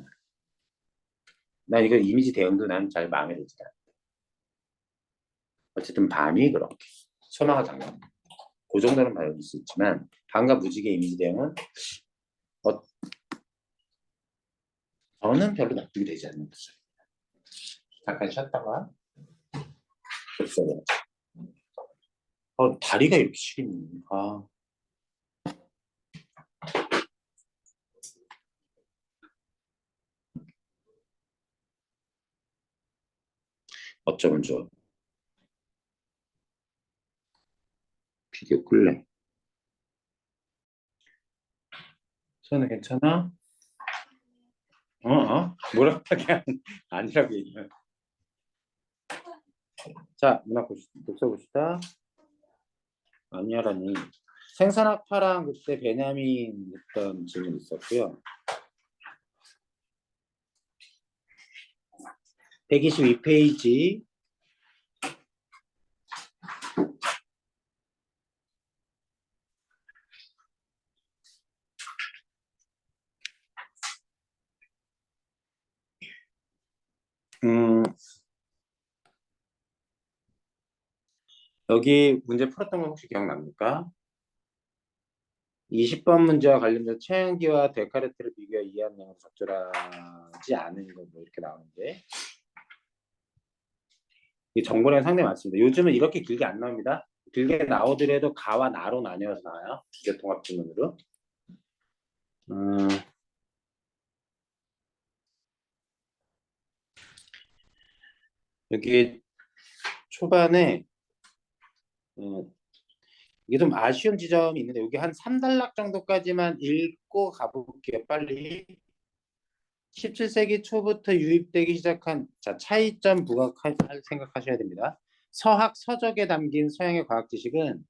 난 이거 이미지 대응도 난 잘 마음에 들지 않아. 어쨌든 밤이 그렇게 소망을 담는 그 정도는 받을 수 있지만 밤과 무지개 이미지 대응은 저는 별로 납득이 되지 않는 것을 잠깐 쉬었다가 다리가 이렇게 시리네. 어쩌면 좋아. 비디오 끌래. 손은 괜찮아? 뭐라고 하게 아니라고 얘기해. 자, 문학 독서 봅시다. 아니야라니. 생선학파랑 그때 베냐민 했던 질문 있었고요. 122페이지. 여기 문제 풀었던 거 혹시 기억납니까? 20번 문제와 관련된 최연기와 데카르트를 비교해 이해한 내용을 적절하지 않은 거 뭐 이렇게 나오는데 이 정보量상당히 많습니다. 요즘은 이렇게 길게 안 나옵니다. 길게 나오더라도 가와 나로 나뉘어서 나와요. 주제 통합 질문으로. 여기 초반에 이게 좀 아쉬운 지점이 있는데 여기 한 3단락 정도까지만 읽고 가볼게요. 빨리. 17세기 초부터 유입되기 시작한 차이점 부각할 생각하셔야 됩니다. 서학 서적에 담긴 서양의 과학 지식은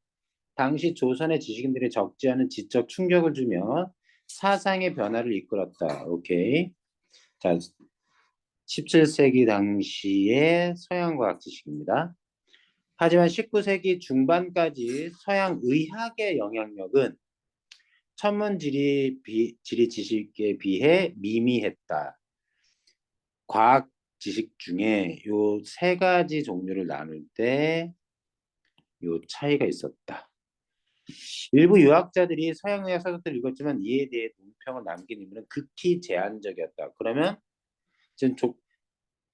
당시 조선의 지식인들이 적지 않은 지적 충격을 주며 사상의 변화를 이끌었다. 오케이. 자, 17세기 당시의 서양 과학 지식입니다. 하지만 19세기 중반까지 서양 의학의 영향력은 천문 지리 지식에 비해 미미했다. 과학 지식 중에 요 세 가지 종류를 나눌 때 요 차이가 있었다. 일부 유학자들이 서양 의학 서적들을 읽었지만 이에 대해 논평을 남긴 인물은 극히 제한적이었다. 그러면 지금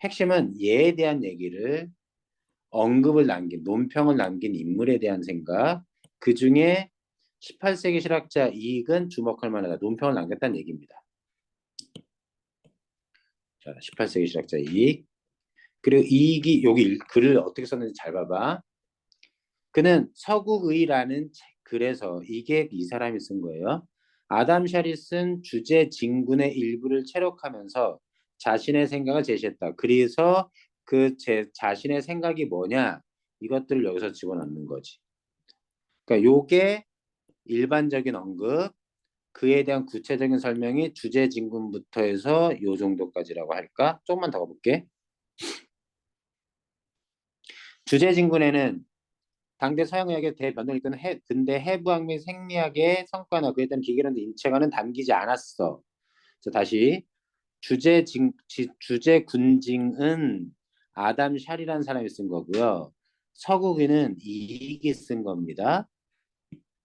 핵심은 얘에 대한 얘기를 언급을 남긴, 논평을 남긴 인물에 대한 생각, 그 중에 18세기 실학자 이익은 주목할 만하다. 논평을 남겼다는 얘기입니다. 자, 18세기 실학자 이익. 그리고 이익이 여기 글을 어떻게 썼는지 잘 봐봐. 그는 서국의라는 글에서 이게 이 사람이 쓴 거예요. 아담 샬이 쓴 주제 진군의 일부를 채록하면서 자신의 생각을 제시했다. 그래서 그 자신의 생각이 뭐냐 이것들을 여기서 집어넣는 거지. 그러니까 요게 일반적인 언급, 그에 대한 구체적인 설명이 주제 진군부터 해서 요 정도까지라고 할까? 조금만 더 가볼게. 주제 진군에는 당대 서양의학의 대변을 이끄는 근대 해부학 및 생리학의 성과나 그에 대한 기계론적 인체관은 담기지 않았어. 그래서 다시 주제 군징은 아담 샬이라는 사람이 쓴 거고요. 서국이는 이익이 쓴 겁니다.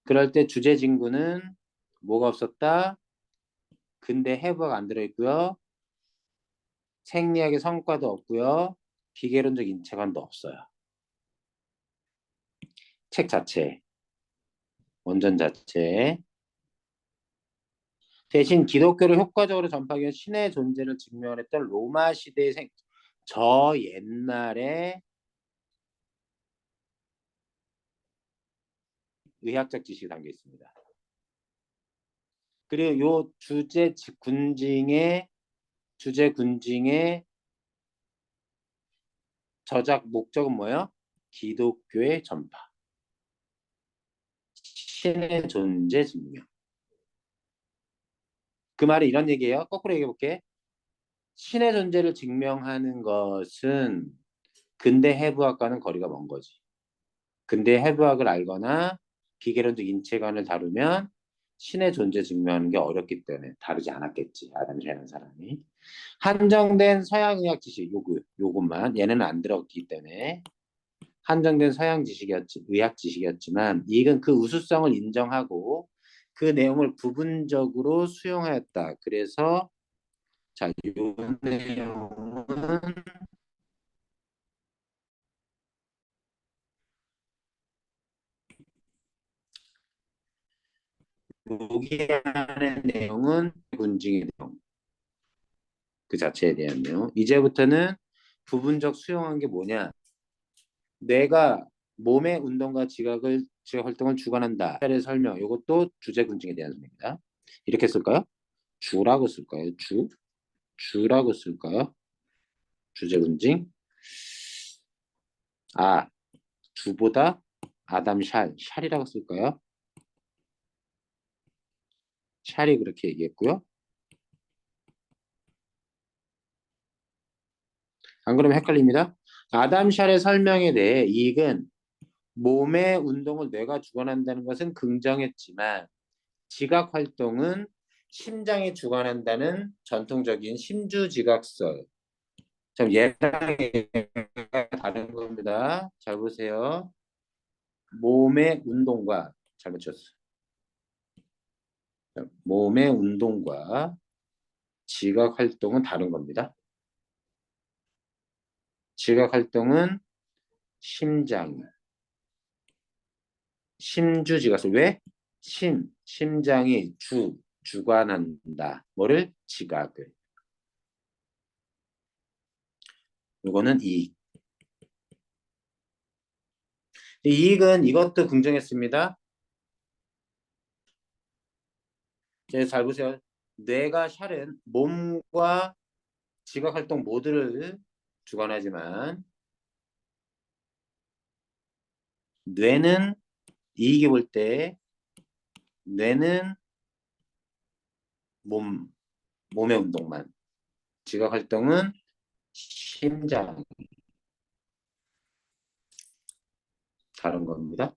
그럴 때 주제 진군은 뭐가 없었다? 근대 해부학 안 들어있고요. 생리학의 성과도 없고요. 기계론적 인체관도 없어요. 책 자체, 원전 자체. 대신 기독교를 효과적으로 전파하기 위해 신의 존재를 증명했던 로마 시대의 저 옛날에 의학적 지식이 담겨 있습니다. 그리고 요 주제 군징의 저작 목적은 뭐예요? 기독교의 전파, 신의 존재 증명. 그 말이 이런 얘기예요. 거꾸로 얘기해 볼게. 신의 존재를 증명하는 것은 근대 해부학과는 거리가 먼 거지. 근대 해부학을 알거나 기계론적 인체관을 다루면 신의 존재 증명하는 게 어렵기 때문에 다루지 않았겠지. 아담이라는 사람이. 한정된 서양의학 지식 요것만 얘는 안 들었기 때문에 한정된 의학 지식이었지만 이건 그 우수성을 인정하고 그 내용을 부분적으로 수용하였다. 그래서 자, 이 내용은 여기 하는 내용은 군증의 내용 그 자체에 대한 내용. 이제부터는 부분적 수용한 게 뭐냐? 뇌가 몸의 운동과 지각 활동을 주관한다. 의 설명. 이것도 주제 군증에 대한 설명입니다. 이렇게 쓸까요? 주라고 쓸까요? 주라고 쓸까요? 주제 군증. 아, 주보다 아담 샬이라고 쓸까요? 샬이 그렇게 얘기했고요. 안 그러면 헷갈립니다. 아담 샬의 설명에 대해 이익은 몸의 운동을 뇌가 주관한다는 것은 긍정했지만 지각 활동은 심장이 주관한다는 전통적인 심주지각설. 참 얘랑 얘가 다른 겁니다. 잘 보세요. 몸의 운동과 잘못 쳤어. 몸의 운동과 지각 활동은 다른 겁니다. 지각 활동은 심주지각설. 왜? 심장이 주관한다. 뭐를? 지각을. 이거는 이 이익은 이것도 긍정했습니다. 잘 보세요. 뇌가 샬은 몸과 지각 활동 모두를 주관하지만 뇌는 이익이 볼 때 뇌는 몸의 운동만, 지각 활동은 심장 다른 겁니다.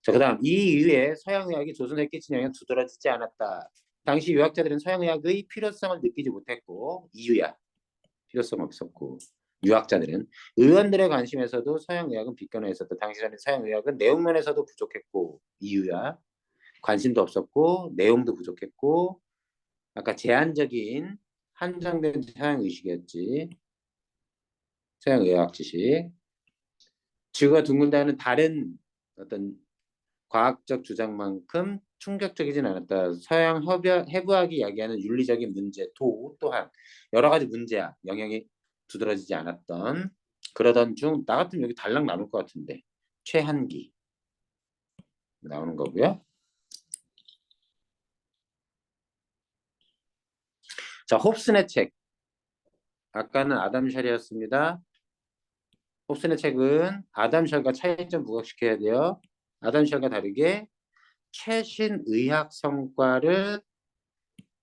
자, 그다음 이 이후에 서양의학이 조선에 끼친 영향은 두드러지지 않았다. 당시 유학자들은 서양의학의 필요성을 느끼지 못했고 이유야 필요성 없었고 유학자들은 의원들의 관심에서도 서양의학은 비껴나 있었다. 당시에는 서양의학은 내용면에서도 부족했고 이유야 관심도 없었고 내용도 부족했고 아까 제한적인 한정된 서양의식이었지. 서양의학 지식. 지구가 둥근다는 다른 어떤 과학적 주장만큼 충격적이진 않았다. 서양 해부학이 이야기하는 윤리적인 문제, 또한 여러 가지 문제야 영향이 두드러지지 않았던 그러던 중 나 같으면 여기 달랑 나올 것 같은데 최한기 나오는 거고요. 자, 홉슨의 책. 아까는 아담 샬이었습니다. 홉슨의 책은 아담 샬과 차이점 부각시켜야 돼요. 아담 샬과 다르게 최신 의학 성과를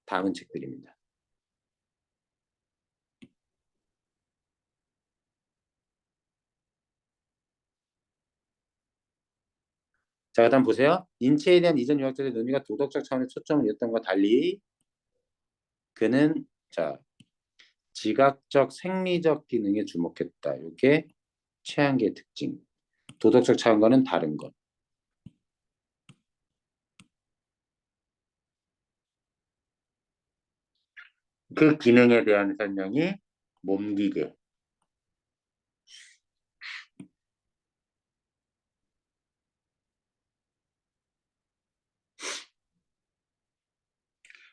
담은 책들입니다. 자, 그다음 보세요. 인체에 대한 이전 유학자들의 논의가 도덕적 차원의 초점을 였던 것과 달리 그는 지각적 생리적 기능에 주목했다. 이게 최한계의 특징. 도덕적 차원과는 다른 것. 그 기능에 대한 설명이 몸기계.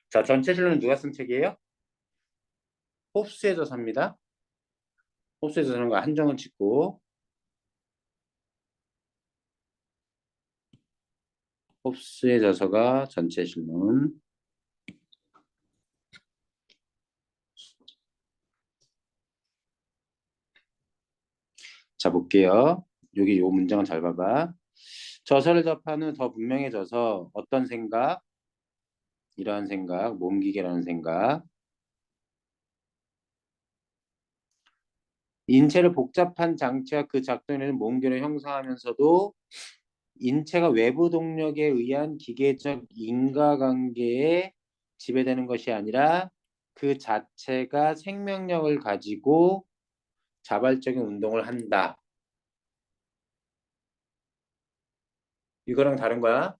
자, 전체 실론은 누가 쓴 책이에요? 홉스의 저서입니다. 홉스의 저서는 한정을 짓고 홉스의 저서가 전체 실론. 자, 볼게요. 여기 요 문장을 잘 봐봐. 저서를 접한 후 더 분명해져서 어떤 생각, 이러한 생각, 몸기계라는 생각, 인체를 복잡한 장치와 그 작동에는 몸기를 형성하면서도 인체가 외부 동력에 의한 기계적 인과관계에 지배되는 것이 아니라 그 자체가 생명력을 가지고 자발적인 운동을 한다. 이거랑 다른 거야.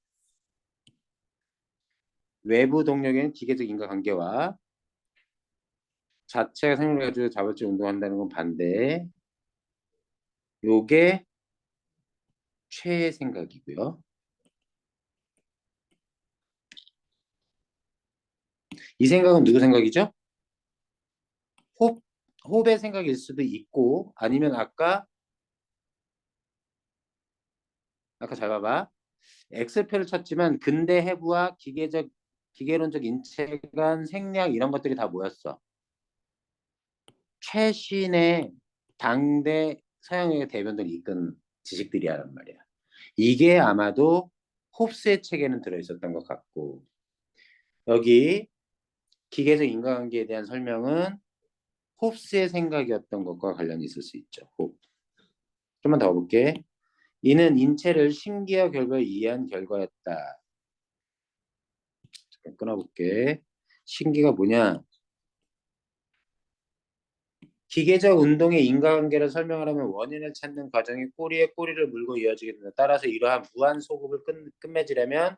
외부 동력에는 기계적 인과관계와 자체가 생명력을 가지고 자발적인 운동한다는 건 반대. 요게 최의 생각이고요. 이 생각은 누구 생각이죠? 홉의 생각일 수도 있고 아니면 아까 잘 봐봐. 엑셀표를 쳤지만 근대 해부와 기계론적 인체 간 생략 이런 것들이 다 모였어. 최신의 당대 서양의 대변들을 이끈 지식들이란 말이야. 이게 아마도 홉스의 책에는 들어있었던 것 같고 여기 기계적 인과관계에 대한 설명은 홉스의 생각이었던 것과 관련이 있을 수 있죠. 좀만 더 볼게. 이는 인체를 신기와 결과에 이해한 결과였다. 잠깐 끊어볼게. 신기가 뭐냐? 기계적 운동의 인과관계를 설명하려면 원인을 찾는 과정이 꼬리에 꼬리를 물고 이어지게 된다. 따라서 이러한 무한 소급을 끝맺으려면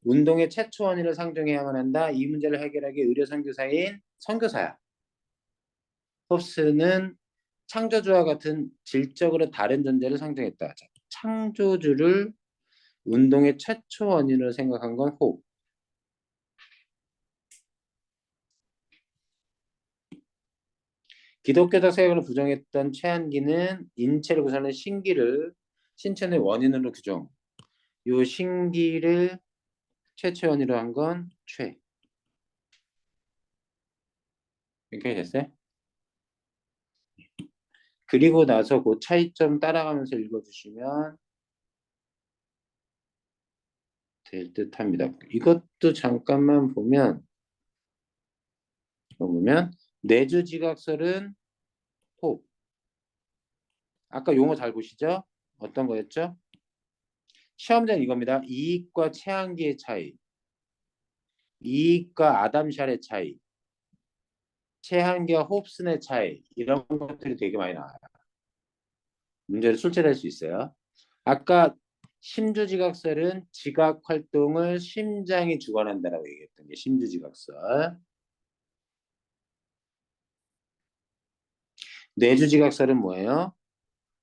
운동의 최초 원인을 상정해야만 한다. 이 문제를 해결하기 의료 선교사인 선교사야. 홉스는 창조주와 같은 질적으로 다른 존재를 상정했다. 창조주를 운동의 최초 원인으로 생각한 건 홉. 기독교적 세계관을 부정했던 최한기는 인체를 구성하는 신체의 원인으로 규정. 요 신기를 최초원이로 한 건 최. 이렇게 됐어요? 그리고 나서 그 차이점 따라가면서 읽어주시면 될 듯합니다. 이것도 잠깐만 보면 내주지각설은 호흡. 아까 용어 잘 보시죠? 어떤 거였죠? 시험장 이겁니다. 이익과 최한기의 차이, 이익과 아담샬의 차이, 최한기와 홉슨의 차이, 이런 것들이 되게 많이 나와요. 문제를 출제될 수 있어요. 아까 심주지각설은 지각 활동을 심장이 주관한다라고 얘기했던 게 심주지각설. 뇌주지각설은 뭐예요?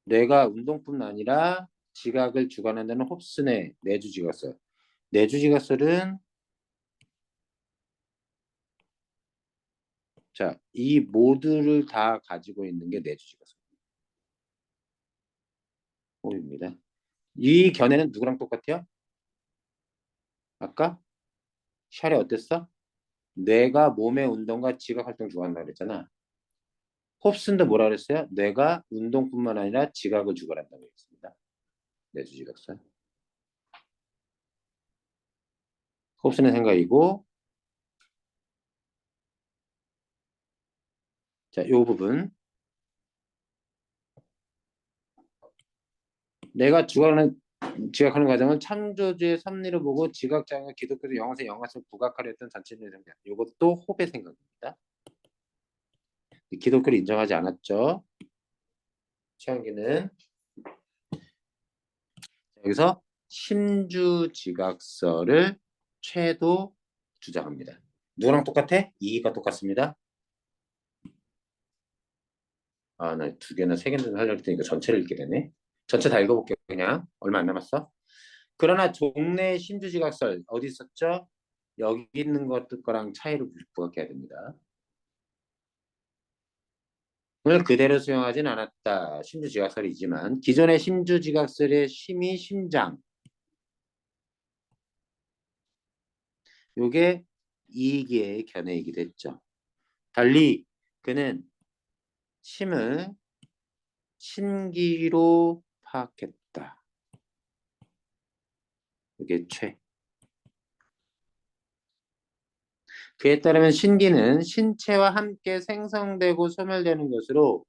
뇌가 운동뿐만 아니라 지각을 주관한다는 홉슨의 뇌주지각설. 뇌주지각설은 자, 이 모두를 다 가지고 있는 게 뇌주지각설입니다. 이 견해는 누구랑 똑같아요? 아까 샬이 어땠어? 뇌가 몸의 운동과 지각 활동 주관한다고 그랬잖아. 홉슨도 뭐라 그랬어요? 뇌가 운동뿐만 아니라 지각을 주관한다고 했습니다. 뇌주지각설. 홉슨의 생각이고, 자, 이 부분. 내가 지각하는 과정은 창조주의 섭리를 보고 지각장애 기독교적 영화세 영화성을 부각하려 했던 전체적인 생각. 이것도 홉의 생각입니다. 기독교를 인정하지 않았죠. 최한기는 여기서 심주지각설을 최도 주장합니다. 누구랑 똑같아? 이의가 똑같습니다. 아, 나 두 개나 세 개나 하려고 했으니까 전체를 읽게 되네. 전체 다 읽어볼게요. 그냥 얼마 안 남았어. 그러나 종래 심주지각설 어디 있었죠? 여기 있는 거랑 차이를 부각해야 됩니다. 을 그대로 수용하진 않았다. 심주지각설이지만 기존의 심주지각설의 심이 심장. 요게 이기의 견해이기도 했죠. 달리 그는 심을 신기로 파악했다. 이게 최. 그에 따르면 신기는 신체와 함께 생성되고 소멸되는 것으로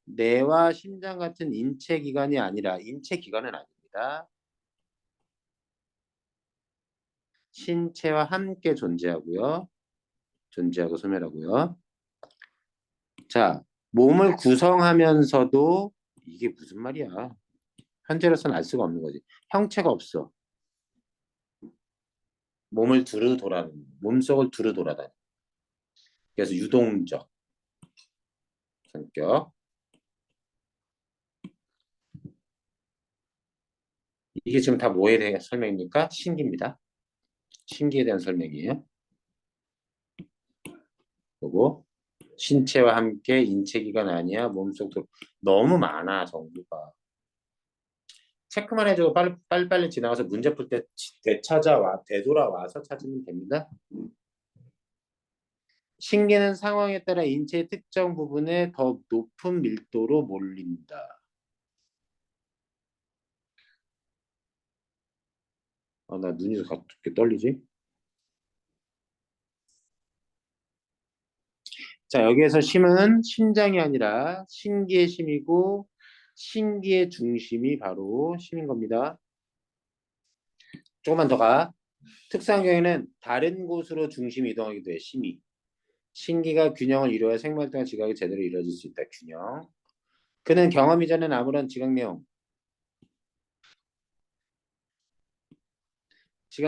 뇌와 심장 같은 인체 기관이 아니라 인체 기관은 아닙니다. 신체와 함께 존재하고요. 존재하고 소멸하고요. 자, 몸을 구성하면서도 이게 무슨 말이야? 현재로서는 알 수가 없는 거지. 형체가 없어. 몸을 두루 돌아다니, 몸속을 두루 돌아다니. 그래서 유동적 성격. 이게 지금 다 뭐에 대한 설명입니까? 신기입니다. 신기에 대한 설명이에요. 그리고 신체와 함께 인체기관 아니야 몸속도 너무 많아 정보가. 체크만 해주고 빨리 지나가서 문제 풀 때 되돌아와서 찾으면 됩니다. 신기는 상황에 따라 인체의 특정 부분에 더 높은 밀도로 몰린다. 나 눈이 갑자기 떨리지? 자, 여기에서 심은 심장이 아니라 신기의 심이고 신기의 중심이 바로 심인 겁니다. 조금만 더 가. 특수한 경우에는 다른 곳으로 중심이 이동하기도 해, 심이. 신기가 균형을 이루어야 생활동안 지각이 제대로 이루어질 수 있다, 균형. 그는 경험 이전엔 아무런 지각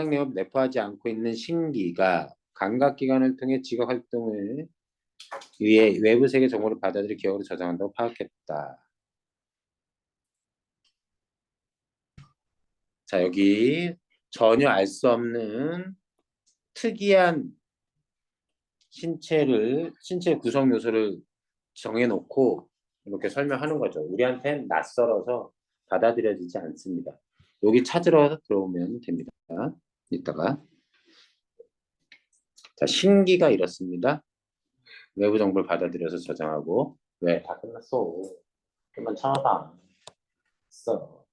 내용을 내포하지 않고 있는 신기가 감각기관을 통해 지각 활동을 위해 외부 세계 정보를 받아들여 기억으로 저장한다고 파악했다. 자, 여기 전혀 알 수 없는 특이한 신체 구성 요소를 정해놓고 이렇게 설명하는 거죠. 우리한테는 낯설어서 받아들여지지 않습니다. 여기 찾으러 들어오면 됩니다. 이따가. 자, 신기가 이렇습니다. 외부 정보를 받아들여서 저장하고. 왜? 다 끝났어. 좀만 참아봐. 있어.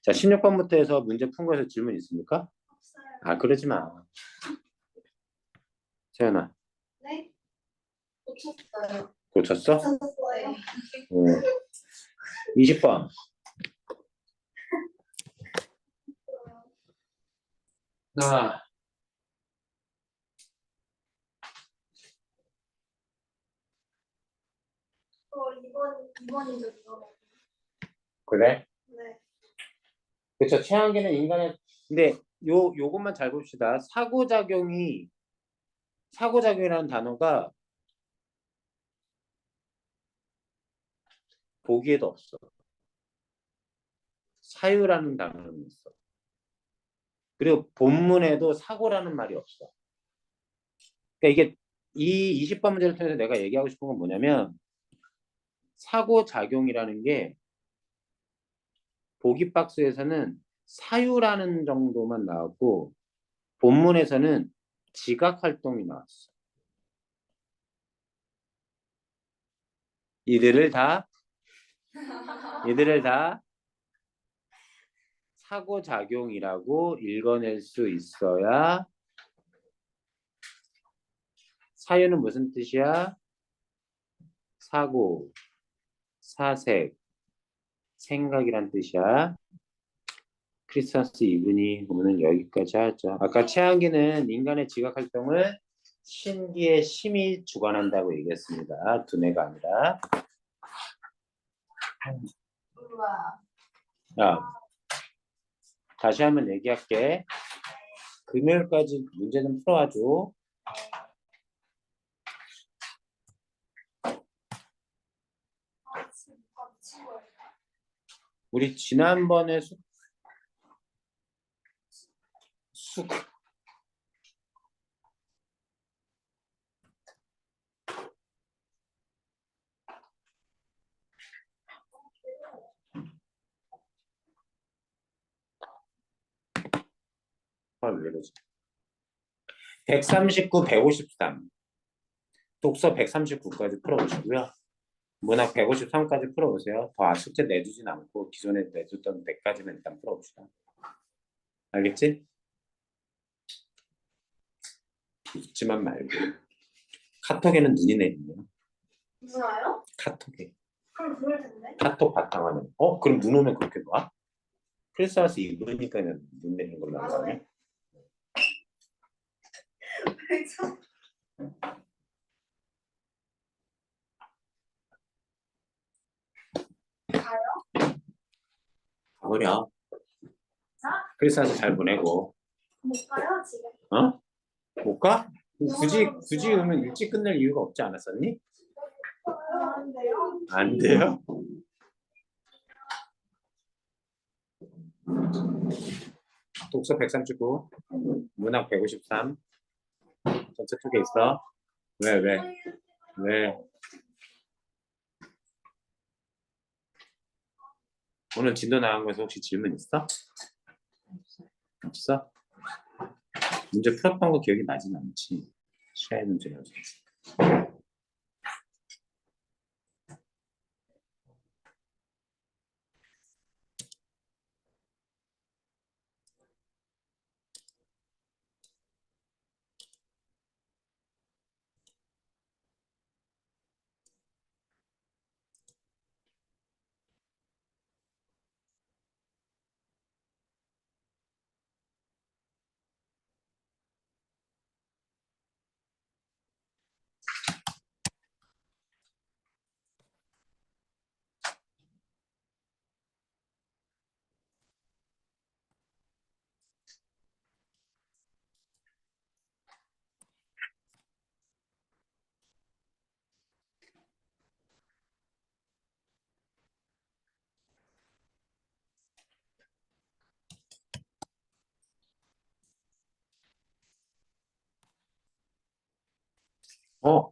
자, 16번부터 해서 문제 푼 거에서 질문 있습니까? 없어요. 아, 그러지 마. 세연아, 네? 고쳤어요. 고쳤어? 고쳤어요. 20번. 아, 이번이죠, 이거. 그래? 네. 그렇죠. 최악에는 인간의 근데 요것만 잘 봅시다. 사고작용이라는 단어가 보기에도 없어. 사유라는 단어는 있어. 그리고 본문에도 사고라는 말이 없어. 그러니까 이게 이 20번 문제를 통해서 내가 얘기하고 싶은 건 뭐냐면 사고작용이라는 게 보기 박스에서는 사유라는 정도만 나왔고 본문에서는 지각 활동이 나왔어. 이들을 다 사고작용이라고 읽어낼 수 있어야 사유는 무슨 뜻이야? 사고, 사색, 생각이란 뜻이야. 크리스마스 이브니 오늘 여기까지 하죠. 아까 최한기는 인간의 지각 활동을 신기의 심이 주관한다고 얘기했습니다. 두뇌가 아니라. 우와. 야, 다시 한번 얘기할게. 금요일까지 문제 좀 풀어와줘. 치워요. 우리 지난번에 수 왜 이러지? 139, 153. 독서 139까지 풀어보시고요. 문학 153까지 풀어보세요. 더 숙제 내주진 않고 기존에 내줬던 100까지는 일단 풀어봅시다. 알겠지? 웃지만 말고. 카톡에는 눈이 내리네요. 무슨 와요? 카톡에. 그럼 그럴 텐데. 카톡 바탕화면. 그럼 눈 오면 그렇게 봐? 크리스마스 이브니까는 눈 내리는 걸로 나오네. 가요? 가버려. 자? 크리스마스 잘 보내고. 못 가요, 지금? 어? 못 가? 굳이 오면 일찍 끝낼 이유가 없지 않았었니? 안 돼요? 안 돼요? 독서 139, 문학 153. 전체 두 개 있어. 왜? 오늘 진도 나간 거에서 혹시 질문 있어? 없어? 문제 풀었던 거 기억이 나진 않지. 시간이 좀 지나서.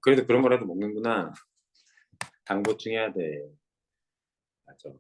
그래도 그런 거라도 먹는구나. 당 보충해야 돼. 맞아.